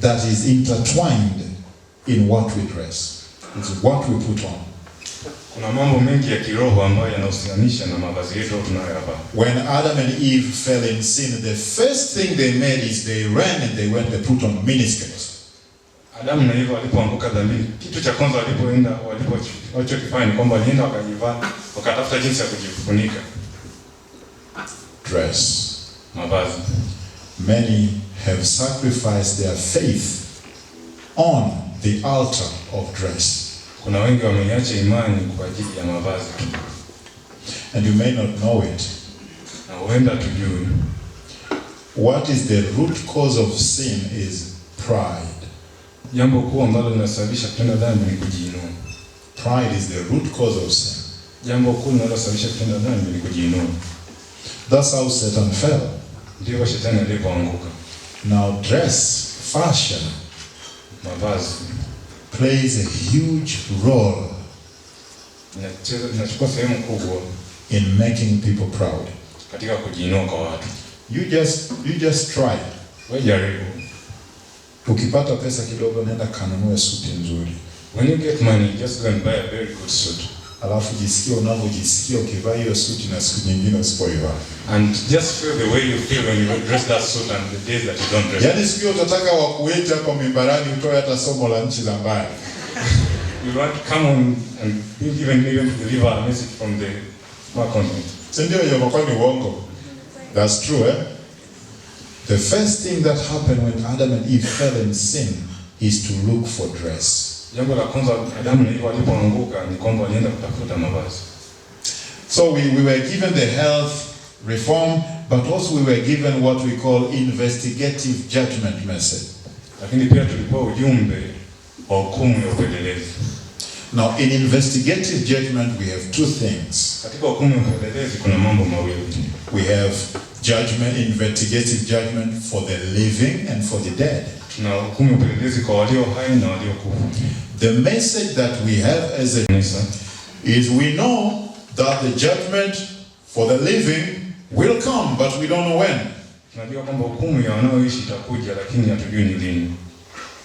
that is intertwined in what we dress. It's what we put on. Kuna mambo mengi ya kiroho ambayo yanahusianisha na mavazi yetu tunayoyavaa. When Adam and Eve fell in sin, the first thing they made is they ran and they went and put on miniskirts. Adam na Eva walipoanguka dhambini, kitu cha kwanza walichokifanya ni kwamba walienda wakatafuta jinsi ya kujifunika. Dress. Mavazi. Many have sacrificed their faith on the altar of dress. Kuna wengi wameiacha imani kwa ajili ya mavazi tu. And you may not know it. Na huenda tujui. What is the root cause of sin is pride. Jambo kuu ambalo linasababisha kutenda dhambi ni kujiinua. Pride is the root cause of sin. Jambo kuu linalosababisha kutenda dhambi ni kujiinua. That's how Satan fell. Ndivyo shetani alipoanguka. Now dress, fashion, mavazi plays a huge role inachukua sehemu kubwa in making people proud. Katika kujiinua kwa watu. You just try. Wewe jaribu. Ukipata pesa kidogo nenda kanunue suti nzuri. When you get money, just go and buy a very good suit. Alafu jisikie unavyojisikia ukivaa hiyo suti na siku nyingine usipoivaa. And just feel the way you feel when you dress that suit and the days that you don't dress. Yaani siku utataka wakuite hapa mimbarani utoe hata somo la nchi za mbali. You want to come on and even deliver a message from the far continent. Ndio hiyo kwa ni uongo. That's true, eh? The first thing that happened when Adam and Eve fell in sin is to look for dress. Jambo la kwanza Adamu na Eva walipoanguka ni kwamba walienda kutafuta mavazi. So we were given the health reform, but also we were given what we call investigative judgment message. Lakini pia tulipewa ujumbe wa hukumu ya upelelezi. Now in investigative judgment we have two things. Katika hukumu ya upelelezi kuna mambo mawili. We have judgment, investigative judgment for the living and for the dead. Tuna hukumu ya upelelezi kwa walio hai na walio kufa. The message that we have as a Kanisa is we know that the judgment for the living will come, but we don't know when. Tunajua kwamba hukumu ya wanaoishi itakuja, lakini hatujui ni lini.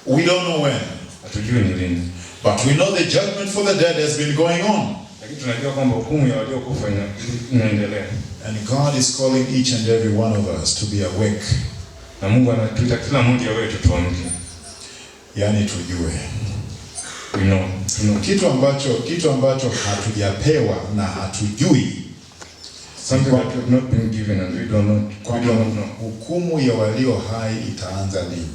We don't know when. Hatujui ni lini. But we know the judgment for the dead has been going on. Lakini tunajua kwamba hukumu ya walio kufa inaendelea. And God is calling each and every one of us to be awake. Na Mungu anatuita kila mmoja wetu tuamke. Yaani tujue. We know. Kitu ambacho hatujapewa na hatujui. Something that we have not been given and we don't know. Hukumu ya walio hai itaanza lini?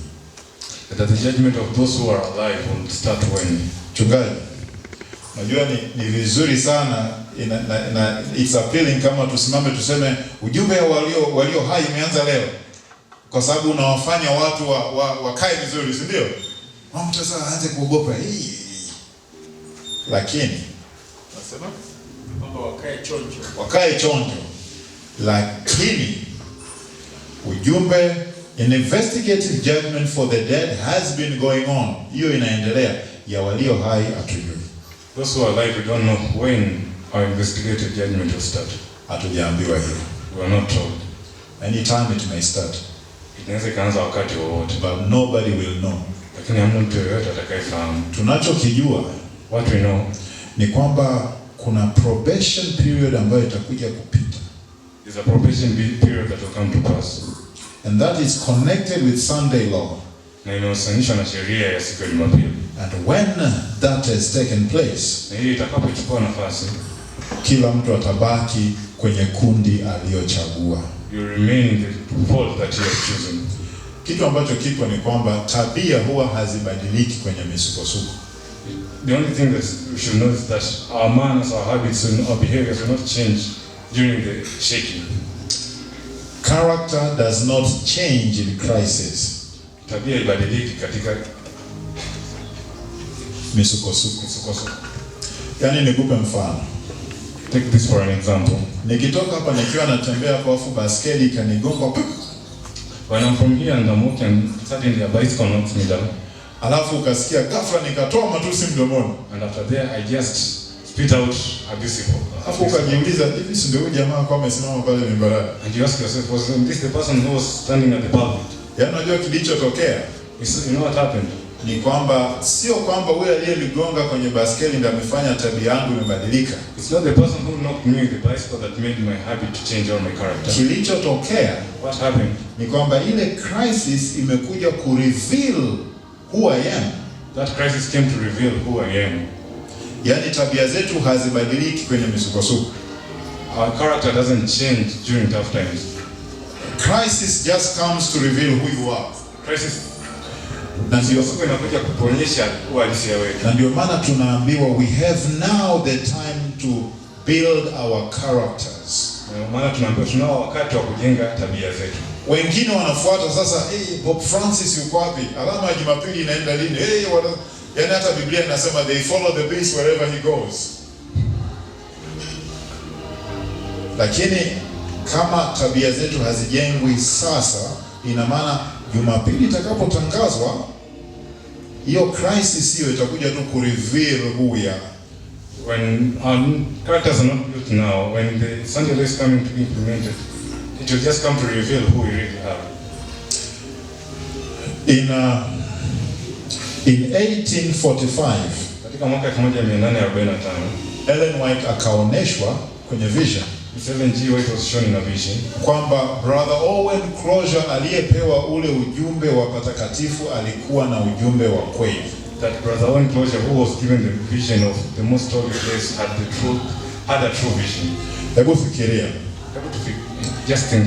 That the judgment of those who are alive will start when. Chungaji, najua ni vizuri sana it's appealing kama tusimame tuseme ujumbe wa walio hai umeanza leo. Kwa sababu unawafanya watu wakae vizuri, si ndio? Mtu sasa aanze kuogopa hii. Lakini nasema kwamba wakae chonjo. Wakae chonjo. Lakini ujumbe, an investigative judgment for the dead has been going on. Hiyo inaendelea, ya walio hai hatujui. Those who are alive, we don't know when our investigative judgment will start. Hatujaambiwa hiyo. We are not told. Anytime it may start. Inaweza ikaanza wakati wowote. But nobody will know. Lakini hamna mtu yeyote atakayefahamu. Tunachokijua, what we know, ni kwamba kuna probation period ambayo itakuja kupita. Is a probation period that will come to pass. And that is connected with Sunday law. Na inahusianishwa na sheria ya siku ya Jumapili. And when that has taken place, na hii itakapochukua nafasi, kila mtu atabaki kwenye kundi aliyochagua. You remain in the fold that you have chosen. Kitu ambacho kipo ni kwamba tabia huwa hazibadiliki kwenye misukosuko. The only thing that we should know is that our manners, our habits, and our behaviors will not change during the shaking. Character does not change in crisis. Tabia ibadiliki katika misukosuko. Yaani nikupe mfano. Take this for an example. Nikitoka hapa nikiwa natembea kwa afu baskeli kanigonga. When I'm from here and I'm walking, suddenly a bicycle knocks me down. Alafu ukasikia ghafla nikatoa matusi mdomoni. And after there I just spit out abusive. Alafu ukajiuliza, hivi si ndio jamaa kwa amesimama pale mimbarani? And you ask yourself, was this the person who was standing at the pulpit? Yaani unajua kilichotokea? You know what happened? Ni kwamba sio kwamba yule aliyenigonga kwenye baskeli ndiye amefanya tabia yangu imebadilika. It's not the person who knocked me with the bicycle that made my habit to change or my character. Kilichotokea, what happened? Ni kwamba ile crisis imekuja ku reveal who I am. That crisis came to reveal who I am. Yaani tabia zetu hazibadiliki kwenye misukosuko. Our character doesn't change during tough times. Crisis just comes to reveal who you are. Crisis na ndio inakuja kuonyesha uhalisia wetu. Na ndio maana tunaambiwa we have now the time to build our characters. Maana tunaambiwa tunao wakati wa kujenga tabia zetu. Wengine wanafuata sasa, Pope Francis yuko wapi? Alama ya Jumapili inaenda lini? Yaani hata Biblia inasema they follow the beast wherever he goes. Lakini kama tabia zetu hazijengwi sasa, ina maana Jumapili itakapotangazwa, hiyo crisis hiyo itakuja tu ku reveal who we are. When our characters are not built now, when the Sunday law is coming to be implemented, it will just come to reveal who we really are. In 1845, katika mwaka 1845, Ellen White akaoneshwa kwenye vision. Ellen G. White was shown in a vision kwamba Brother Owen Crozier aliyepewa ule ujumbe wa patakatifu alikuwa na ujumbe wa kweli. That Brother Owen Crozier, who was given the vision of the most holy place, had a true vision. Hebu fikiria. Just think.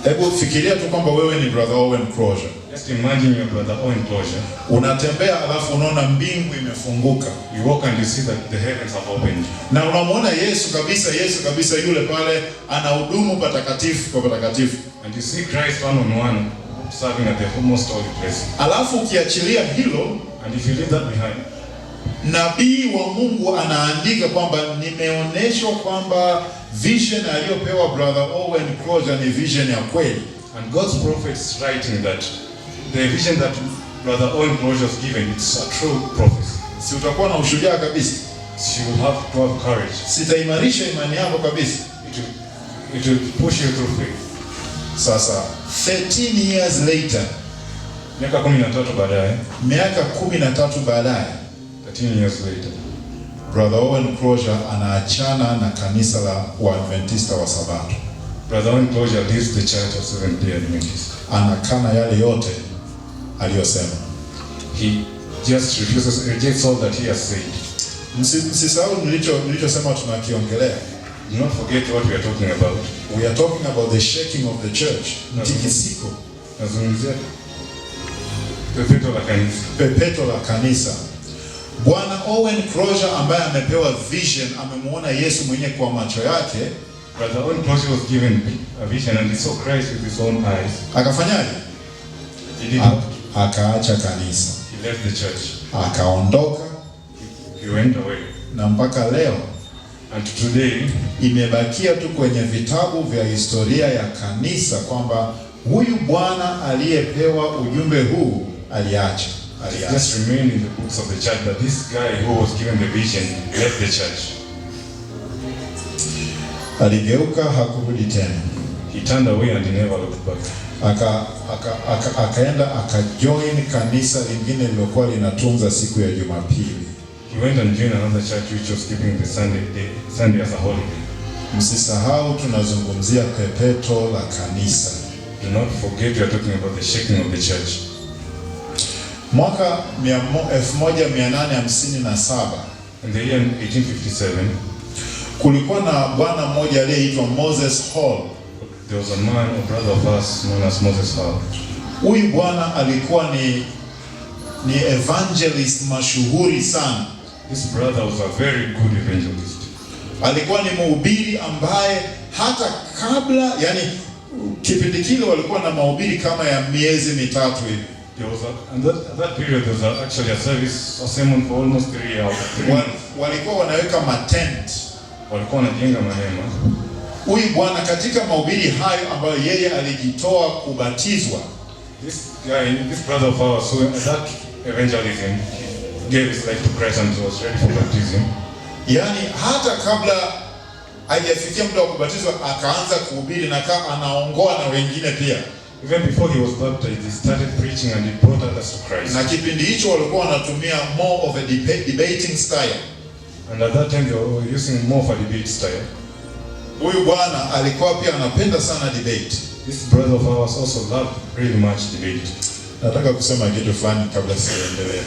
Hebu fikiria tu kwamba wewe ni Brother Owen Crozier. Just imagine your Brother Owen Crozier. Unatembea alafu unaona mbingu imefunguka. You walk and you see that the heavens have opened. Na unamwona Yesu kabisa yule pale anahudumu patakatifu kwa patakatifu. And you see Christ one on one serving at the most holy place. Alafu ukiachilia hilo, and if you leave that behind, nabii wa Mungu anaandika kwamba nimeoneshwa kwamba vision aliyopewa Brother Owen Crozier ni vision ya kweli. And God's prophet is writing that the vision that Brother Owen Crozier was given, it's a true prophecy. Si utakuwa na ushujaa kabisa. You will have to have courage. Sitaimarisha imani yako kabisa. It will push you through faith. Sasa 13 years later, miaka 13 baadaye, 13 years later, Brother Owen Crozier anaachana na kanisa la Waadventista wa Sabato. Brother Owen Crozier leaves the church of Seventh-day Adventists. Anakana yale yote aliyosema. He just rejects all that he has said. Msisahau nilichosema tunakiongelea. Do not forget what we are talking about. We are talking about the shaking of the church. Mtikisiko. Nazungumzia pepeto la kanisa. Bwana Owen Crozier ambaye amepewa vision, amemuona Yesu mwenyewe kwa macho yake. Brother Owen Crozier was given a vision and he saw Christ with his own eyes. Akafanyaje? Akaacha kanisa. He left the church. Akaondoka. He went away. Na mpaka leo, and today, imebakia tu kwenye vitabu vya historia ya kanisa kwamba huyu bwana aliyepewa ujumbe huu aliacha. Just remain in the books of the church that this guy who was given the vision left the church. Aligeuka, hakurudi tena. He turned away and he never looked back. Akaenda akajoin kanisa lingine lilokuwa linatunza siku ya Jumapili. He went and joined another church which was keeping the Sunday as a holiday. Msisahau tunazungumzia pepeto la kanisa. Do not forget we are talking about the shaking of the church. Mwaka 1857 in the year 1857 kulikuwa na bwana mmoja aliyeitwa Moses Hall. There was a man, a brother of us known as Moses Hall. Huyu bwana alikuwa ni evangelist mashuhuri sana. This brother was a very good evangelist. Alikuwa ni mhubiri ambaye hata kabla, yani kipindi kile walikuwa na mahubiri kama ya miezi mitatu hivi. There was at that period there was actually a service, a sermon for almost 3 hours. Walikuwa wanaweka matent, walikuwa wanajenga mahema. Huyu bwana katika mahubiri hayo ambayo yeye alijitoa kubatizwa, this brother of ours, so that evangelism, gave his life to Christ and was ready for baptism. Yani hata kabla hajafikia muda wa kubatizwa akaanza kuhubiri na anaongoa na wengine pia. Even before he was baptized, he started preaching and he brought others to Christ. Na kipindi hicho walikuwa wanatumia more of a debating style. And at that time they were using more of a debate style. Huyu bwana alikuwa pia anapenda sana debate. This brother of ours also loved really much debate. Nataka kusema kitu fulani kabla siendelee.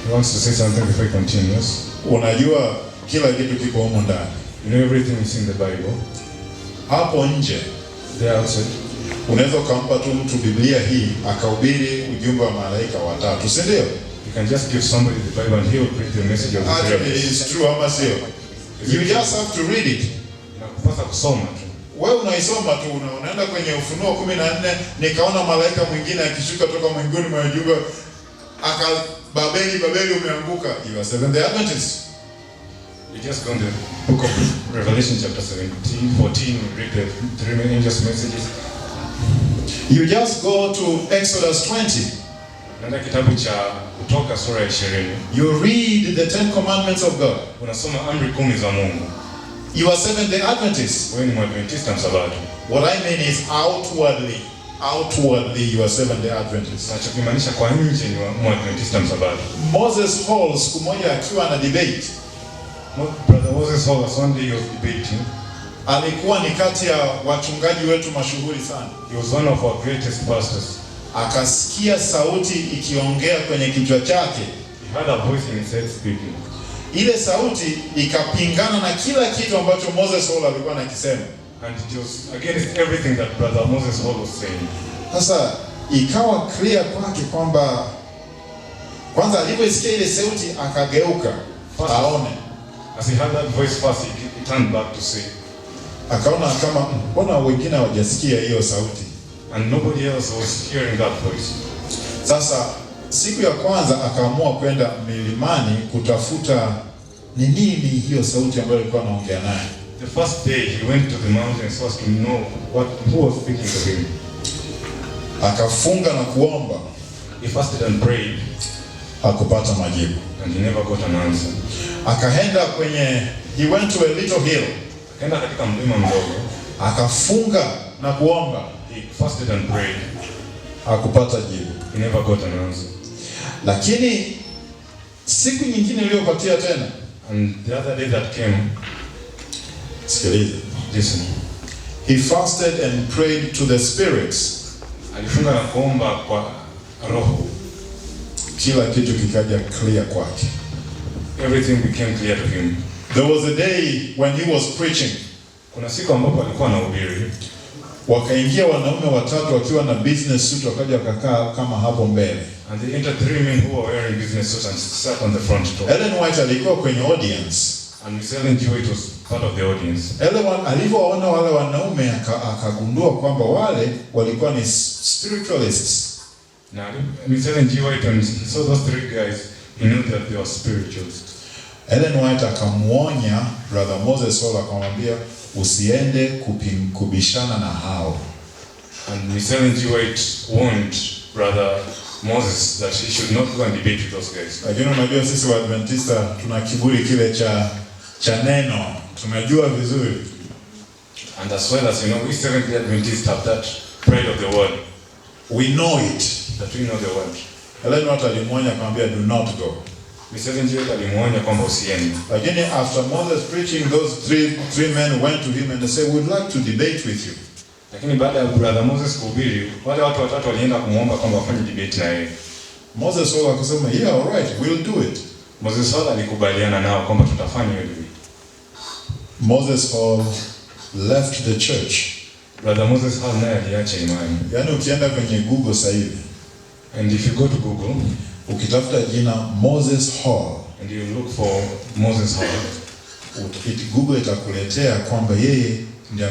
He wants to say something before he continues. Unajua kila kitu kiko huko ndani. You know everything is in the Bible. Hapo nje, there outside, unaweza kumpa tu mtu Biblia hii akahubiri ujumbe wa malaika watatu, si ndio? You can just give somebody the Bible and he will preach the message of the Bible. Actually, it's true, ama sio? You just have to read it. Nakupasa kusoma tu. Wewe unaisoma tu, unaenda kwenye Ufunuo 14, nikaona malaika mwingine akishuka toka mbinguni mwa ujumbe Babeli umeanguka. You are Seventh-day Adventist. You just go to the book of Revelation chapter 14, read the 3 angels' messages. You just go to Exodus 20. Nenda kitabu cha Kutoka sura ya 20. You read the 10 commandments of God. Unasoma amri 10 za Mungu. You are Seventh-day Adventist. Wewe ni Mwadventista msabato. What I mean is outwardly you are Seventh-day Adventist. Nachokimaanisha kwa nje ni Mwadventista msabato. Moses Hall siku moja akiwa na debate. Brother Moses Hall was one day he was debating. Alikuwa ni kati ya wachungaji wetu mashuhuri sana. He was one of our greatest pastors. Akasikia sauti ikiongea kwenye kichwa chake. He heard a voice in his head speaking. Ile sauti ikapingana na kila kitu ambacho Moses Hall alikuwa anakisema. And it was against everything that Brother Moses Hall was saying. Sasa ikawa clear kwake kwamba kwanza alipoisikia ile sauti akageuka aone. As he heard that voice first, he turned back to see. Akaona kama mbona wengine hawajasikia hiyo sauti. And nobody else was hearing that voice. Sasa siku ya kwanza akaamua kwenda milimani kutafuta ni nini hiyo sauti ambayo alikuwa anaongea naye. The first day he went to the mountains first to know who was speaking to him. Akafunga na kuomba. He fasted and prayed. Hakupata majibu. And he never got an answer. Akaenda he went to a little hill. Akaenda katika mlima mdogo. Akafunga na kuomba. He fasted and prayed. Hakupata jibu. He never got an answer. Lakini siku nyingine iliyopatia tena. And the other day that came. Sikiliza. Listen. He fasted and prayed to the spirits. Alifunga na kuomba kwa roho. Kila kitu kikaja clear kwake. Everything became clear to him. There was a day when he was preaching. Kuna siku ambapo alikuwa anahubiri. Wakaingia wanaume watatu wakiwa na business suit, wakaja wakakaa kama hapo mbele. And they entered 3 men who were wearing business suits and sat on the front row. Ellen White alikuwa kwenye audience. And Miss Ellen G. White was part of the audience. Ellen alivyowaona wale wanaume akagundua kwamba wale walikuwa ni spiritualists. Now, Miss Ellen G. White, when he saw those 3 guys, he knew that they were spiritualists. Ellen White akamuonya Brother Moses Hall, akamwambia usiende kubishana na hao. And Miss Ellen G. White warned Brother Moses that he should not go and debate with those guys. Lakini unajua sisi Waadventista tuna kiburi kile cha neno. Tunajua vizuri. And as well as, you know, we Seventh-day Adventists have that pride of the word. We know it. That we know the word. Ellen White alimwonya kwambia do not go. Miss Ellen G. White alimwonya kwamba usiende. Lakini after Moses preaching, those three men went to him and they said, we'd like to debate with you. Lakini baada ya Brother Moses kuhubiri, wale watu watatu walienda kumuomba kwamba wafanye debate na yeye. Moses wao akasema, yeah, all right, we'll do it. Moses wao alikubaliana nao kwamba tutafanya hiyo debate. Moses Hall left the church. Brother Moses Hall naye aliacha imani. Yaani ukienda kwenye Google sasa hivi, and if you go to Google, ukitafuta jina Moses Hall and you look for Moses Hall, Google itakuletea kwamba yeye ndiye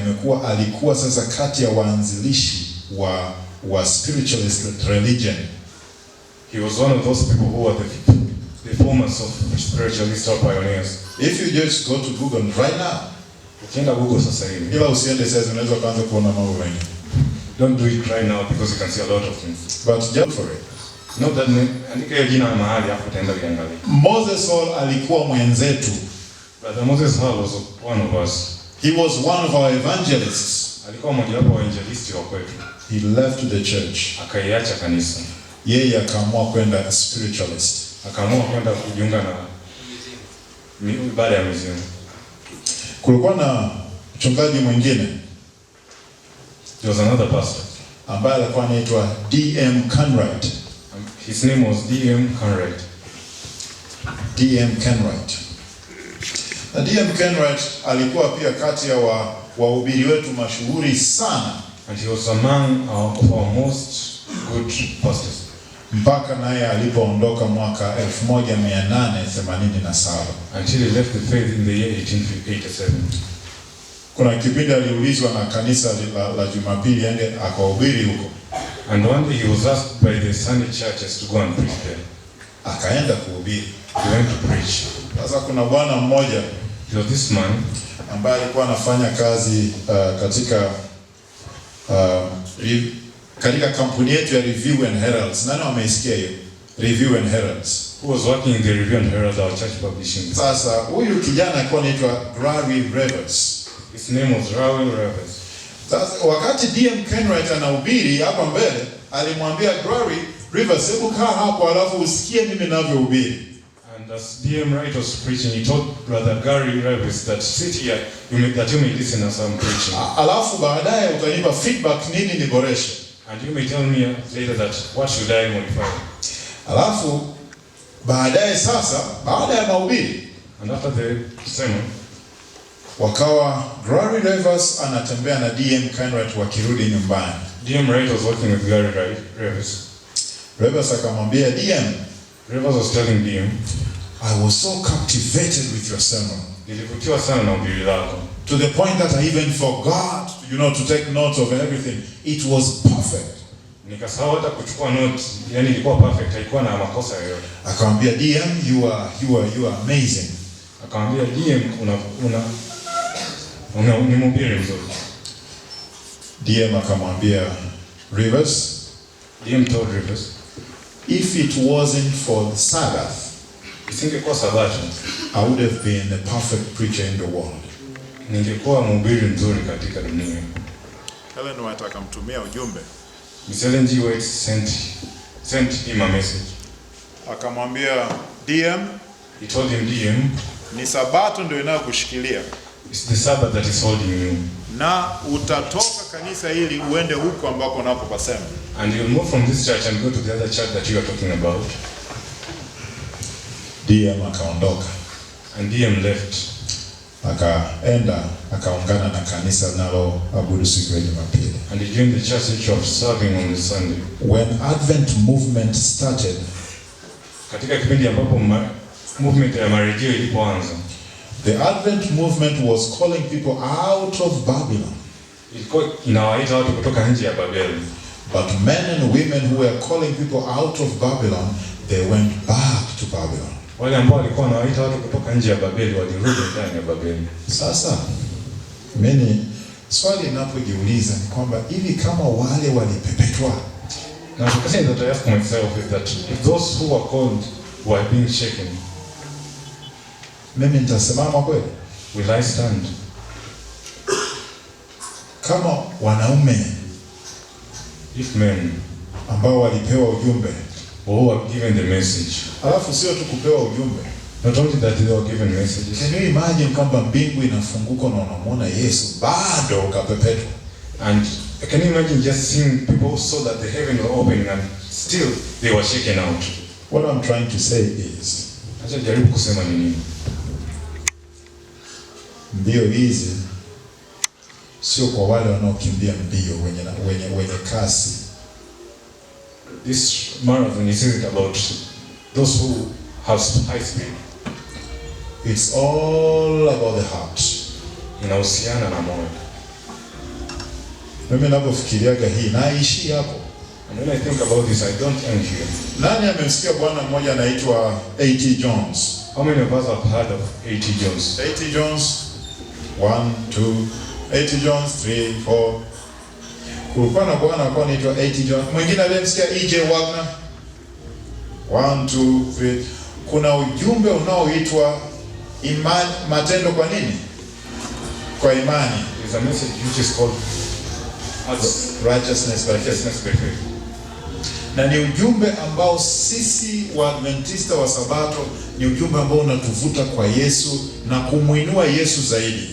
alikuwa sasa kati ya waanzilishi wa spiritualist religion. He was one of those people who were the formers of spiritualist or pioneers. If you just go to Google right now, ukienda Google sasa hivi, ila usiende sasa, unaweza kuanza kuona mambo mengi. Don't do it right now because you can see a lot of things. But just for it. Not that andika jina mahali hapo utaenda kuangalia. Moses Hall alikuwa mwenzetu. Brother Moses Hall was one of us. He was one of our evangelists. Alikuwa mmoja wapo wa evangelists wa kwetu. He left the church. Akaiacha kanisa. Yeye akaamua kwenda spiritualist. Akaamua kwenda kujiunga na ibada ya mizimu. Kulikuwa na mchungaji mwingine. There was another pastor ambaye alikuwa anaitwa D.M. Conrad. His name was D.M. Conrad. D.M. Conrad. Na D.M. Conrad alikuwa pia kati ya wahubiri wetu mashuhuri sana. And he was among our most good pastors. Mpaka naye alipoondoka mwaka 1887. Until he left the faith in the year 1887. Kuna kipindi aliulizwa na kanisa la Jumapili aende akahubiri huko. And one day he was asked by the Sunday churches to go and preach there. Akaenda kuhubiri. He went to preach. Sasa kuna bwana mmoja, so this man, ambaye alikuwa anafanya kazi katika kampuni yetu ya Review and Heralds. Nani wameisikia hiyo? Review and Heralds. Who was working in the Review and Herald, our church publishing. Sasa huyu kijana alikuwa anaitwa Gary Rivers. His name was Raul Rivers. Sasa wakati D.M. Conrad anahubiri hapa mbele, alimwambia Gary Rivers, hebu kaa hapo alafu usikie mimi ninavyohubiri. And as D.M. Wright was preaching, he told Brother Gary Rivers that sit here, you may listen as I'm preaching. Alafu baadaye utanipa feedback nini niboreshe. And you may tell me later that what should I modify. Alafu baadaye sasa, baada ya mahubiri, and after the sermon, wakawa Gary Rivers anatembea na D.M. Conrad wakirudi nyumbani. D.M. Wright was working with Gary Rivers. Rivers akamwambia D.M. Rivers was telling D.M. I was so captivated with your sermon. Nilivutiwa sana na ubiri lako. To the point that I even forgot, to take notes of everything. It was perfect. Nikasahau hata kuchukua notes, yani ilikuwa perfect, haikuwa na makosa yoyote. Akamwambia D.M. you are amazing. Akamwambia D.M. ni mhubiri mzuri. D.M. akamwambia Rivers. D.M. told Rivers, if it wasn't for the Sabbath, isingekuwa Sabato, I would have been the perfect preacher in the world. Ningekuwa mhubiri mzuri katika dunia. Ellen White akamtumia ujumbe. Miss Ellen G. White sent him a message. Akamwambia D.M. He told him, D.M. ni Sabato ndio inayokushikilia. It's the Sabbath that is holding you. Na utatoka kanisa hili uende huko ambako unapopasema. And you'll move from this church and go to the other church that you are talking about. D.M. akaondoka. And D.M. left. Akaenda akaungana na kanisa nalo abudu siku ya Jumapili. And he joined the church which was serving on the Sunday. When Advent movement started, katika kipindi ambapo movement ya marejeo ilipoanza, the Advent movement was calling people out of Babylon. Ilikuwa inawaita watu kutoka nje ya Babeli. But men and women who were calling people out of Babylon, they went back to Babylon. Wale ambao walikuwa wanawaita watu kutoka nje ya Babeli walirudi ndani ya Babeli. Sasa mimi Swali ninapojiuliza ni kwamba hivi kama wale walipepetwa. Now the question that I ask myself is that if those who are called were being shaken, mimi nitasimama kweli? will I stand? Kama wanaume If men ambao walipewa ujumbe, who were given the message, alafu sio tu kupewa ujumbe, not only that they were given messages, can you imagine kwamba mbingu inafunguka na unamwona Yesu bado ukapepetwa? and can you imagine just seeing people who saw that the heaven were opening and still they were shaken out? What I'm trying to say is, Acha jaribu kusema ni nini? mbio hizi sio kwa wale wanaokimbia mbio wenye kasi. This marathon isn't about those who have high speed. It's all about the heart. Inahusiana na moyo. Mimi ninapofikiriaga hii naishi hapo. And when I think about this, I don't end here. Nani amemsikia bwana mmoja anaitwa A.T. Jones? How many of us have heard of A.T. Jones? A.T. Jones 1 2 A.T. Jones 3 4. Kulikuwa na bwana alikuwa anaitwa A.T. Jones. Mwingine aliyemsikia E.J. Wagner 1 2 3. Kuna ujumbe unaoitwa imani, matendo kwa nini? Kwa imani. There's a message which is called righteousness by faith. Na ni ujumbe ambao sisi Waadventista wa Sabato ni ujumbe ambao unatuvuta kwa Yesu na kumuinua Yesu zaidi.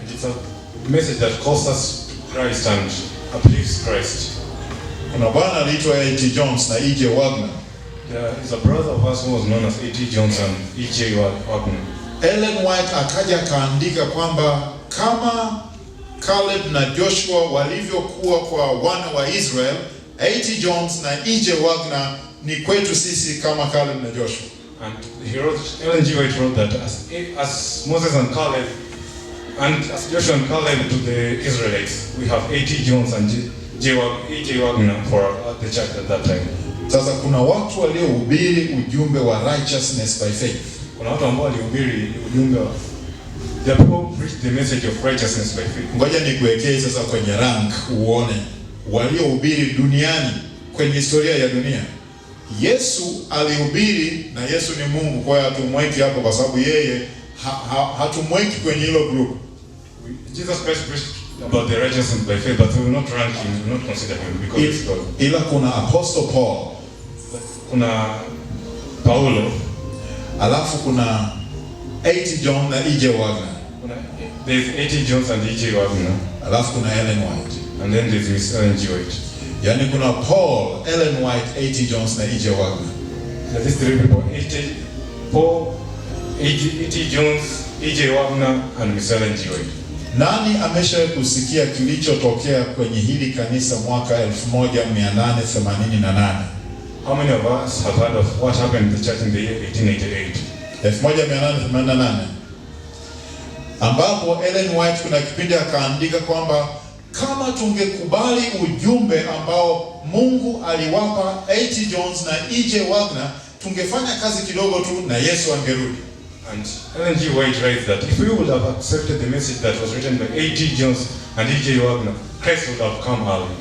And it's a message that calls us to Christ and uplifts Christ. Kuna bwana aliitwa A.T. Jones na E.J. Wagner. There is a brother of us who was known as A.T. Jones and E.J. Wagner. Ellen White akaja akaandika kwamba kama Caleb na Joshua walivyokuwa kwa wana wa Israel, A.T. Jones na E.J. Wagner ni kwetu sisi kama Caleb na Joshua. And he wrote, Ellen G. White wrote that as Moses and Caleb, and as Joshua and Caleb to the Israelites, we have A.T. Jones and E.J. Wagner for the church at that time. Sasa kuna watu waliohubiri ujumbe wa righteousness by faith. Kuna watu ambao walihubiri ujumbe wa the people preach the message of righteousness by faith. Ngoja nikuwekee sasa kwenye rank uone waliohubiri duniani kwenye historia ya dunia. Yesu alihubiri, na Yesu ni Mungu, kwa hiyo hatumweki hapo kwa sababu yeye hatumweki kwenye hilo group. Jesus Christ preached about the righteousness by faith, but we will not rank him, we will not consider him because it's God. Ila kuna Apostle Paul, kuna Paulo, alafu kuna A.T. Jones na E.J. Wagner. There's A.T. Jones and E.J. Wagner. Alafu kuna Ellen White. And then there's Miss Ellen G. White. Yani kuna Paul, Ellen White, A.T. Jones na E.J. Wagner. That is three people. Paul, A.T. Jones, E.J. Wagner and Miss Ellen G. White. Nani ameshawahi kusikia kilichotokea kwenye hili kanisa mwaka 1888? How many of us have heard of what happened in the church in the year 1888? 1888. Ambapo Ellen White kuna kipindi akaandika kwamba kama tungekubali ujumbe ambao Mungu aliwapa A.T. Jones na E.J. Wagner, tungefanya kazi kidogo tu na Yesu angerudi. And Ellen G. White writes that if we would have accepted the message that was written by A.T. Jones and E.J. Wagner, Christ would have come early.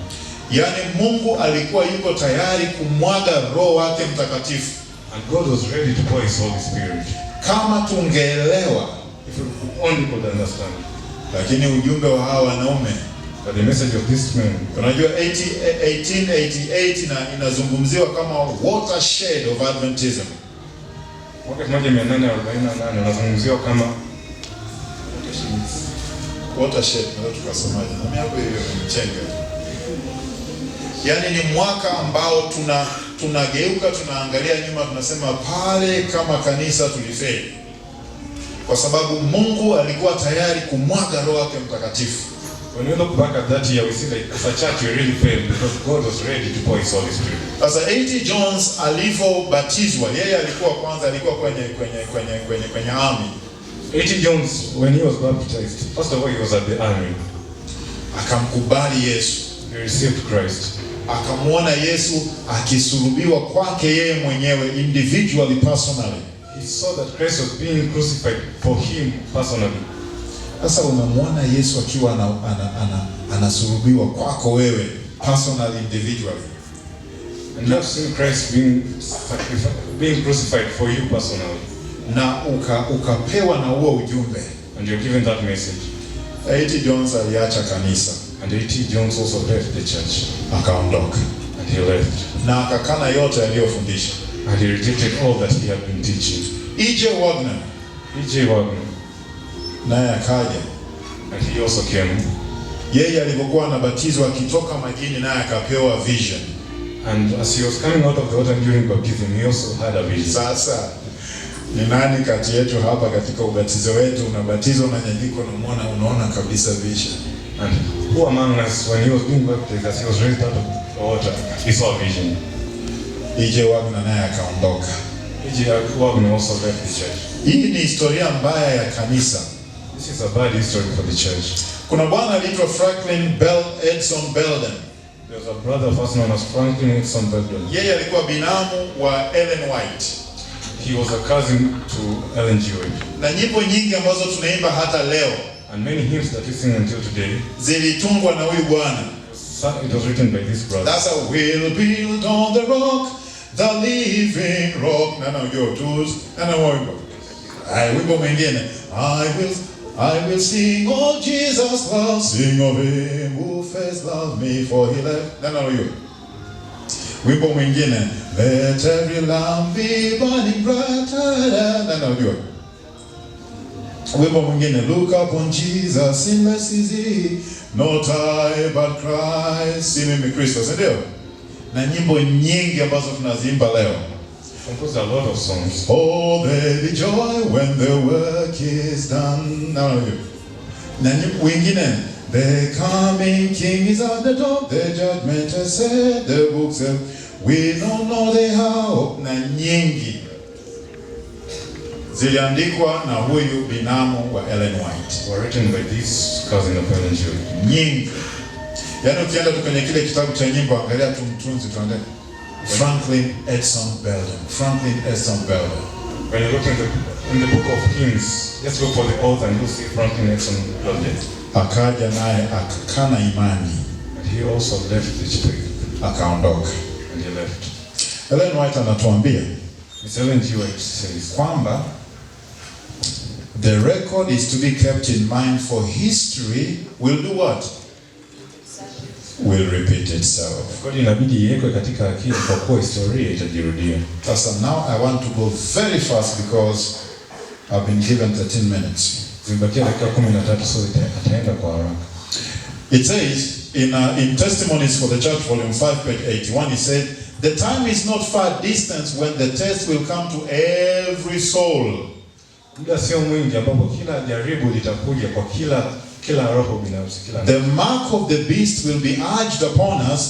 Yani Mungu alikuwa yuko tayari kumwaga Roho wake Mtakatifu. And God was ready to pour His Holy Spirit. Kama tungeelewa, if we only could understand. Lakini ujumbe wa hawa wanaume, but the message of this man, unajua 1888 inazungumziwa kama watershed of Adventism. Mwaka 1848 unazungumziwa kama watershed, ndio tukasemaje? Na mimi hapo hiyo nimechenga. Yani ni mwaka ambao tunageuka tunaangalia nyuma tunasema pale kama kanisa tulifeli. Kwa sababu Mungu alikuwa tayari kumwaga Roho wake Mtakatifu. When we look back at that year, we see like as a church we really failed because God was ready to pour His Holy Spirit. Sasa A.T. Jones alivyobatizwa, yeye alikuwa kwanza alikuwa kwenye army. A.T. Jones, when he was baptized, first of all he was at the army. Akamkubali Yesu. He received Christ. Akamuona Yesu akisulubiwa kwake yeye mwenyewe individually, personally. He saw that Christ was being crucified for him personally. Sasa unamwona Yesu akiwa anasulubiwa kwako wewe personal, individually. And you have seen Christ being crucified for you personally. Na ukapewa na huo ujumbe. And you're given that message. A.T. Jones aliacha kanisa. And A.T. Jones also left the church. Akaondoka. And he left. Na akakana yote aliyofundisha. And he rejected all that he had been teaching. E.J. Wagner. Naye akaja. And he also came. Yeye alipokuwa anabatizwa akitoka majini naye akapewa vision. And as he was coming out of the water during baptism, he also had a vision. Sasa ni nani kati yetu hapa katika ubatizo wetu unabatizwa na nyanyiko na unaona kabisa vision? And who among us, when he was being baptized, as he was raised out of the water, he saw a vision? E.J. Wagner naye akaondoka. E.J. Wagner also left the church. Hii ni historia mbaya ya kanisa. This is a bad history for the church. Kuna bwana aliitwa Franklin Edson Belden. There was a brother first known as Franklin Edson Belden. Yeye alikuwa binamu wa Ellen White. He was a cousin to Ellen G. White. Na nyimbo nyingi ambazo tunaimba hata leo, and many hymns that we sing until today, zilitungwa na huyu bwana. It was written by this brother. That's a we'll build on the rock, the living rock. Na unajua tu, na wimbo. Wimbo mwingine, I will sing, oh Jesus love, sing of him who first loved me, for he loved. Na unajua. Wimbo mwingine, let every lamp be burning brighter. Na unajua. Wimbo mwingine, look upon Jesus, sinless is he, not I but Christ. Si mimi Kristo, ndio? Na nyimbo nyingi ambazo tunaziimba leo. Composed a lot of songs. Oh, there be joy when the work is done. Na nyimbo wengine, the coming King is at the door, the judgment has said, the books have, we don't know the how. Na nyingi ziliandikwa na huyu binamu wa Ellen White. Were written by this cousin of Ellen G. Nyingi. Yaani ukienda tu kwenye kile kitabu cha nyimbo, angalia tu mtunzi tuangalie. Franklin Edson Belden. Franklin Edson Belden. When you look in the book of hymns, just look for the author and you'll see Franklin Edson Belden. Akaja naye akakana imani. And he also left the church. Akaondoka. And he left. Ellen White anatuambia, Miss Ellen G. White says, kwamba the record is to be kept in mind, for history will do what? Will repeat itself. Kwa inabidi iwekwe katika akili kwa kuwa historia itajirudia. Sasa now I want to go very fast because I've been given 13 minutes. Zimebakia dakika 13, so ataenda kwa haraka. It says in Testimonies for the Church, volume 5, page 81, it said, the time is not far distant when the test will come to every soul. Muda sio mwingi ambapo kila jaribu litakuja kwa kila roho binafsi, kila. The mark of the beast will be urged upon us.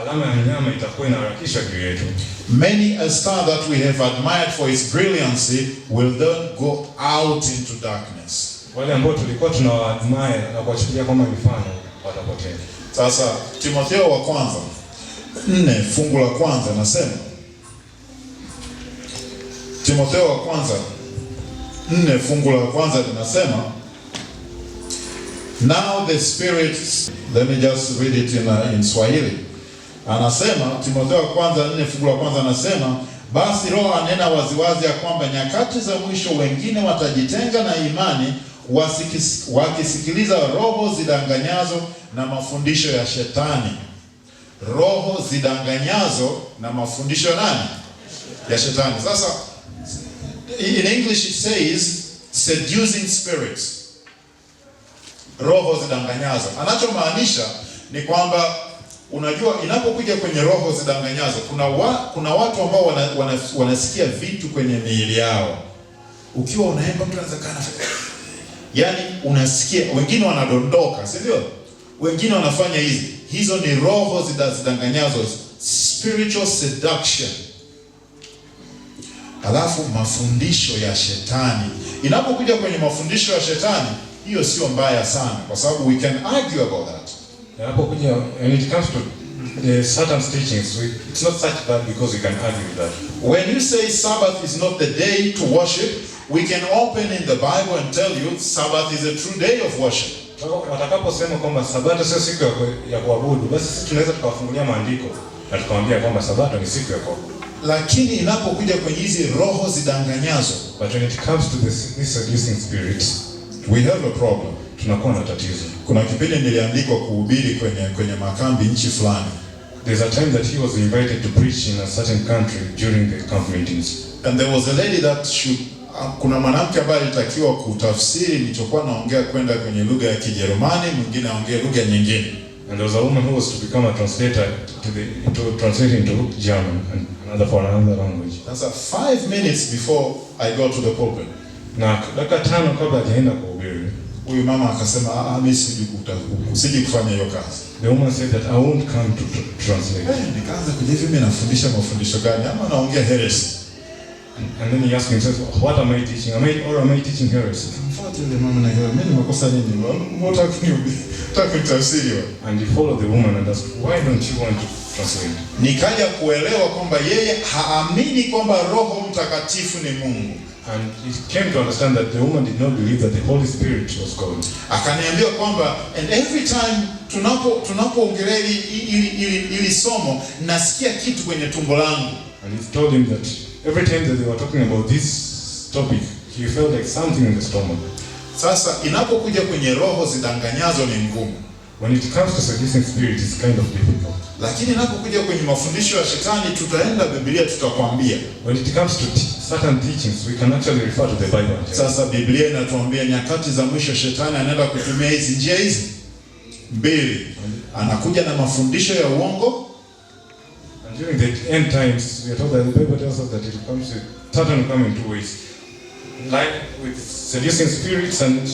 Alama ya mnyama itakuwa inaharakishwa juu yetu. Many a star that we have admired for its brilliancy will then go out into darkness. Wale ambao tulikuwa tunawaadmire na kuwachukulia kama mifano watapotea. Sasa Timotheo wa kwanza 4 fungu la kwanza nasema, Timotheo wa kwanza 4 fungu la kwanza linasema, now the Spirit, let me just read it in Swahili. Anasema Timotheo wa kwanza 4 fungu la kwanza anasema, basi Roho anena waziwazi ya kwamba nyakati za mwisho wengine watajitenga na imani, wakisikiliza roho zidanganyazo na mafundisho ya shetani. Roho zidanganyazo na mafundisho ya nani? Ya shetani. Sasa in English it says seducing spirits. Roho zidanganyazo. Anachomaanisha ni kwamba unajua inapokuja kwenye roho zidanganyazo, kuna watu ambao wanasikia vitu kwenye miili yao. Ukiwa unaimba mtu anaweza kana, yaani unasikia, wengine wanadondoka, si ndio? Wengine wanafanya hizo ni roho zidanganyazo, spiritual seduction. Alafu mafundisho ya shetani. Inapokuja kwenye mafundisho ya shetani, hiyo sio mbaya sana kwa sababu we can argue about that. Inapokuja, when it comes to the Satan's teachings, it's not such bad because we can argue with that. When you say Sabbath is not the day to worship, We can open in the Bible and tell you Sabbath is a true day of worship. Watakaposema kwamba Sabato sio siku ya kuabudu, basi sisi tunaweza tukawafungulia maandiko na tukamwambia kwamba Sabato ni siku ya kuabudu. Lakini inapokuja kwenye hizi roho zidanganyazo, but when it comes to these seducing spirits, we have a problem. Tunakuwa na tatizo. Kuna kipindi niliandikwa kuhubiri kwenye makambi nchi fulani. There's a time that he was invited to preach in a certain country during the camp meetings. And there was a lady that kuna mwanamke ambaye alitakiwa kutafsiri nilichokuwa naongea kwenda kwenye lugha ya Kijerumani, mwingine aongee lugha nyingine. And there was a woman who was to become a translator to translate into German and another for another language. That's 5 minutes before I go to the pulpit. Na dakika 5 kabla hajaenda kuhubiri, huyu mama akasema mimi siji kufanya hiyo kazi. The woman said that I won't come to translate. Nikaanza kujiuliza mimi nafundisha mafundisho gani ama naongea heresy. And then he asked himself, what am I teaching? Am I teaching heresy? Mfuatilie mama na hiyo mimi nimekosa nini? Mbona utakutafsiri wewe? And he followed the woman and asked, why don't you want to translate? Nikaja kuelewa kwamba yeye haamini kwamba Roho Mtakatifu ni Mungu. And he came to understand that the woman did not believe that the Holy Spirit was God. Akaniambia kwamba and every time tunapoongelea ili somo nasikia kitu kwenye tumbo langu. And he told him that every time that they were talking about this topic, he felt like something in the stomach. Sasa inapokuja kwenye roho zidanganyazo ni ngumu. When it comes to seducing spirits, it's kind of difficult. Lakini inapokuja kwenye mafundisho ya shetani, tutaenda Biblia tutakwambia. When it comes to certain teachings, we can actually refer to the Bible. Sasa Biblia inatuambia nyakati za mwisho shetani anaenda kutumia hizi njia hizi mbili. Anakuja na mafundisho ya uongo. And during the end times, we are told that the Bible tells us that it comes with Satan will come in 2 ways. Like with seducing spirits and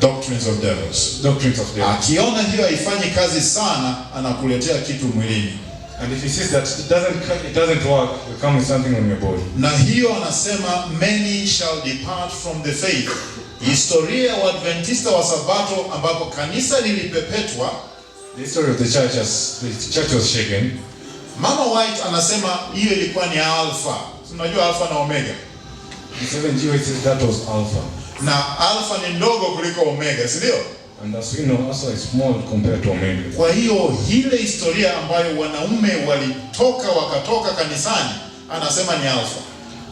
doctrines of devils. Akiona hiyo haifanyi kazi sana, anakuletea kitu mwilini. And if he sees that it doesn't work, will come with something on your body. Na hiyo anasema many shall depart from the faith. Historia ya Waadventista wa Sabato ambapo kanisa lilipepetwa. The history of the church as the church was shaken. Mama White anasema hiyo ilikuwa ni alpha. Unajua alpha na omega. The 7G says that was alpha. Na alpha ni ndogo kuliko omega, si ndio? And as we know, alpha is small compared to omega. Kwa hiyo ile historia ambayo wanaume wakatoka kanisani, anasema ni alpha.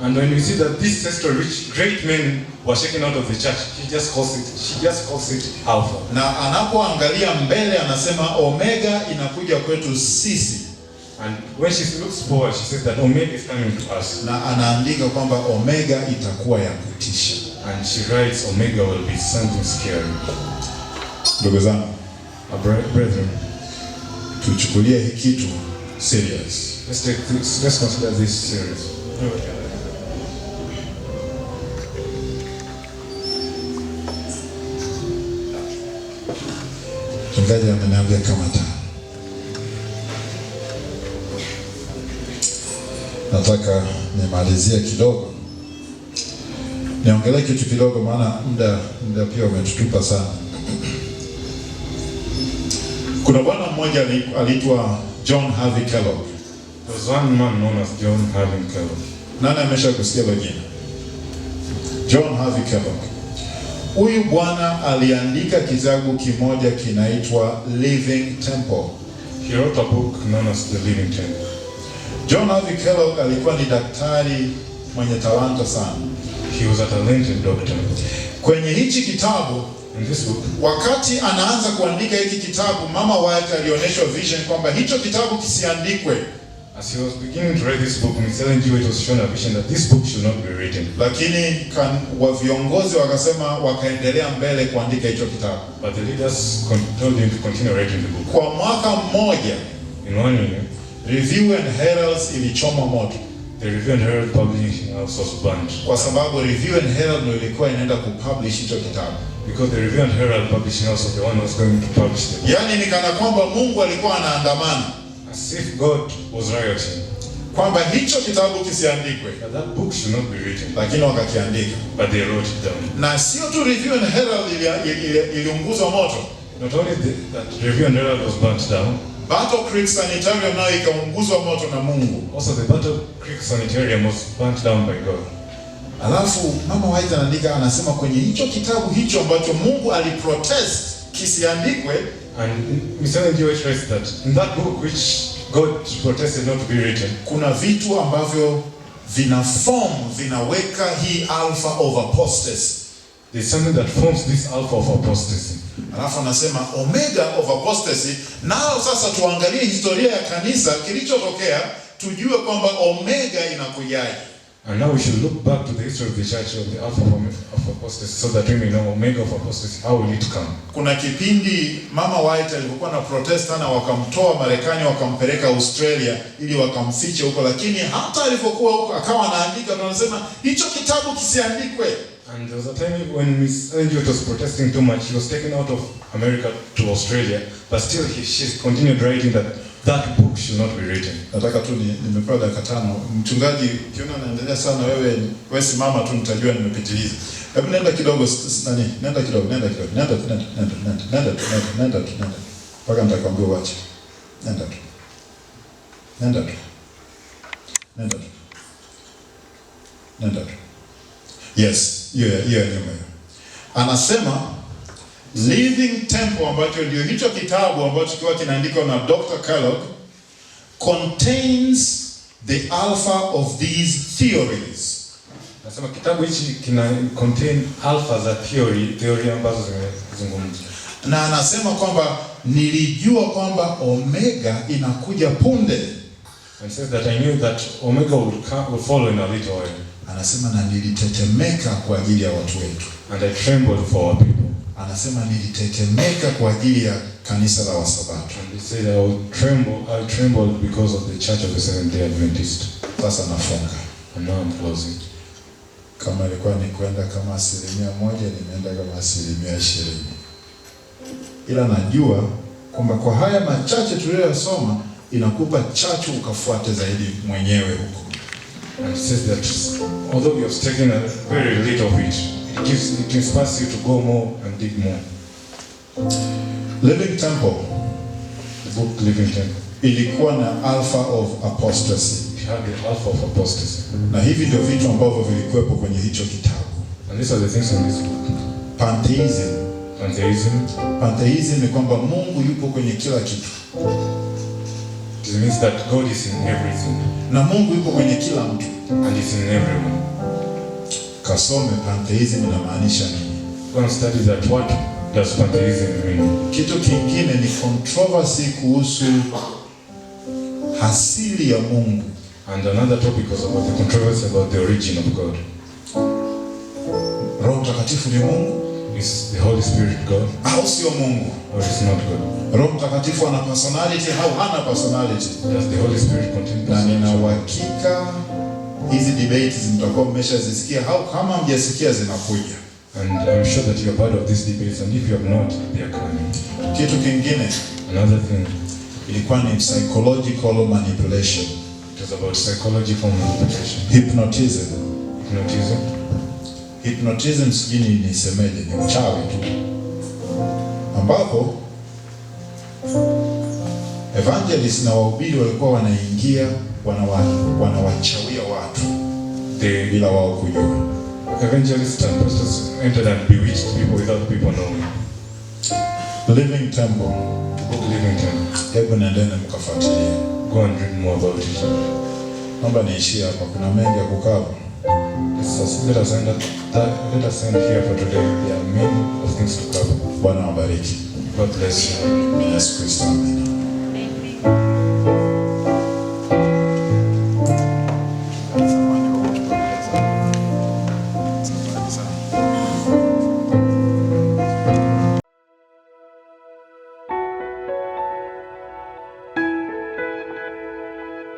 And when we see that this history which great men were shaken out of the church, she just calls it alpha. Na anapoangalia mbele anasema omega inakuja kwetu sisi. And when she looks forward, she says that omega is coming to us. Na anaandika kwamba omega itakuwa ya kutisha. And she writes omega will be something scary. Ndugu zangu, brethren, tuchukulie hiki kitu serious. Let's consider this serious. Mchungaji ameniambia kama nataka nimalizie kidogo. Niongelee kitu kidogo maana muda pia umetutupa sana. Kuna bwana mmoja aliitwa John Harvey Kellogg. There was one man known as John Harvey Kellogg. Nani amesha kusikia jina? John Harvey Kellogg. Huyu bwana aliandika kitabu kimoja kinaitwa Living Temple. He wrote a book known as The Living Temple. John Harvey Kellogg alikuwa ni daktari mwenye talanta sana. He was a talented doctor. Kwenye hichi kitabu, in this book, wakati anaanza kuandika hiki kitabu, Mama White alionyeshwa vision kwamba hicho kitabu kisiandikwe. As he was beginning to write this book, Miss Ellen G. White was shown a vision that this book should not be written. Lakini viongozi wakasema wakaendelea mbele kuandika hicho kitabu. But the leaders told him to continue writing the book. Kwa mwaka mmoja, in 1 year, Review and Herald ilichoma moto. The Review and Herald publishing house was burned. Kwa sababu Review and Herald ndio ilikuwa inaenda kupublish hicho kitabu. Because the Review and Herald publishing house was the one who was going to publish the book. Yaani ni kana kwamba Mungu alikuwa anaandamana. As if God was rioting. Kwamba hicho kitabu kisiandikwe. That book should not be written. Lakini wakakiandika. But they wrote it down. Na sio tu Review and Herald iliunguzwa moto. Not only that Review and Herald was burnt down. Battle Creek Sanitarium nayo ikaunguzwa moto na Mungu. Also the Battle Creek Sanitarium was burnt down by God. Alafu Mama White anaandika, anasema kwenye hicho kitabu hicho ambacho Mungu aliprotest kisiandikwe, and Mr. Ellen G. White writes that in that book which God protested not to be written, kuna vitu ambavyo vinaweka hii alpha of apostasy. there's something that forms this alpha of apostasy. Alafu anasema omega of apostasy. Nao sasa tuangalie historia ya kanisa kilichotokea, tujue kwamba omega inakujaje. And now we should look back to the history of the church of the alpha of apostasy, so that we may know omega of apostasy, how will it come. Kuna kipindi Mama White alipokuwa na protest na wakamtoa Marekani wakampeleka Australia ili wakamfiche huko, lakini hata alipokuwa huko akawa anaandika, tunasema hicho kitabu kisiandikwe. And there was a time when Miss Ellen G. White was protesting too much. She was taken out of America to Australia, but still she continued writing that book should not be written. Nataka tu nimepewa dakika 5. Mchungaji, ukiona naendelea sana wewe simama tu, nitajua nimepitiliza. Hebu nenda kidogo nenda kidogo. Paka nitakwambia uache. Nenda tu. Yes, hiyo nyuma. Anasema Living Temple, ambacho ndio hicho kitabu ambacho kiwa kinaandikwa na Dr. Kellogg, contains the alpha of these theories. Nasema kitabu hichi kina contain alpha za theory ambazo zimezungumzwa. Na anasema kwamba nilijua kwamba omega inakuja punde. And says that I knew that omega would follow in a little while. Anasema na nilitetemeka kwa ajili ya watu wetu. And I trembled for our people. Anasema nilitetemeka kwa ajili ya kanisa la Wasabato. And he said I trembled because of the Church of the Seventh-day Adventist. Sasa nafunga. And now I'm closing. Kama ilikuwa ni kwenda kama 1%, nimeenda kama 20%. Ila najua kwamba kwa haya machache tuliyosoma inakupa chachu ukafuate zaidi mwenyewe huko. And it says that although we have taken a very little of it, it inspires you to go more and dig more. Living Temple, the book Living Temple, ilikuwa na alpha of apostasy. It had the alpha of apostasy. Na hivi ndio vitu ambavyo vilikuwepo kwenye hicho kitabu. And these are the things in this book. Pantheism ni kwamba Mungu yupo kwenye kila kitu. It means that God is in everything. Na Mungu yupo kwenye kila mtu. And is in everyone. Kasome pantheism inamaanisha nini? Go and study that. What does pantheism mean? Kitu kingine ni controversy kuhusu asili ya Mungu. And another topic was about the controversy about the origin of God. Roho Mtakatifu ni Mungu? Is the Holy Spirit God? Au sio Mungu? Or is not God? Roho Mtakatifu ana personality au hana personality? Does the Holy Spirit contain personality? Na nina uhakika hizi debates mtakuwa mmeshazisikia au kama mjasikia zinakuja. And I'm sure that you are part of these debates, and if you have not, they are coming. Kitu kingine, another thing, ilikuwa ni psychological manipulation. It was about psychological manipulation. Hypnotism. Hypnotism, sijui nisemeje, ni uchawi tu. Ambapo evangelists na wahubiri walikuwa wanaingia wanawachawia watu bila wao kujua. Evangelists and pastors entered and bewitched people without people knowing. Living Temple. Book Living Temple. Hebu nendeni mkafuatilie. Go and read more about it. Naomba niishie hapa, kuna mengi ya kukava. Let us end here for today. There are many things to cover. Bwana wabariki. God bless you. Yes, Kristo. Amen.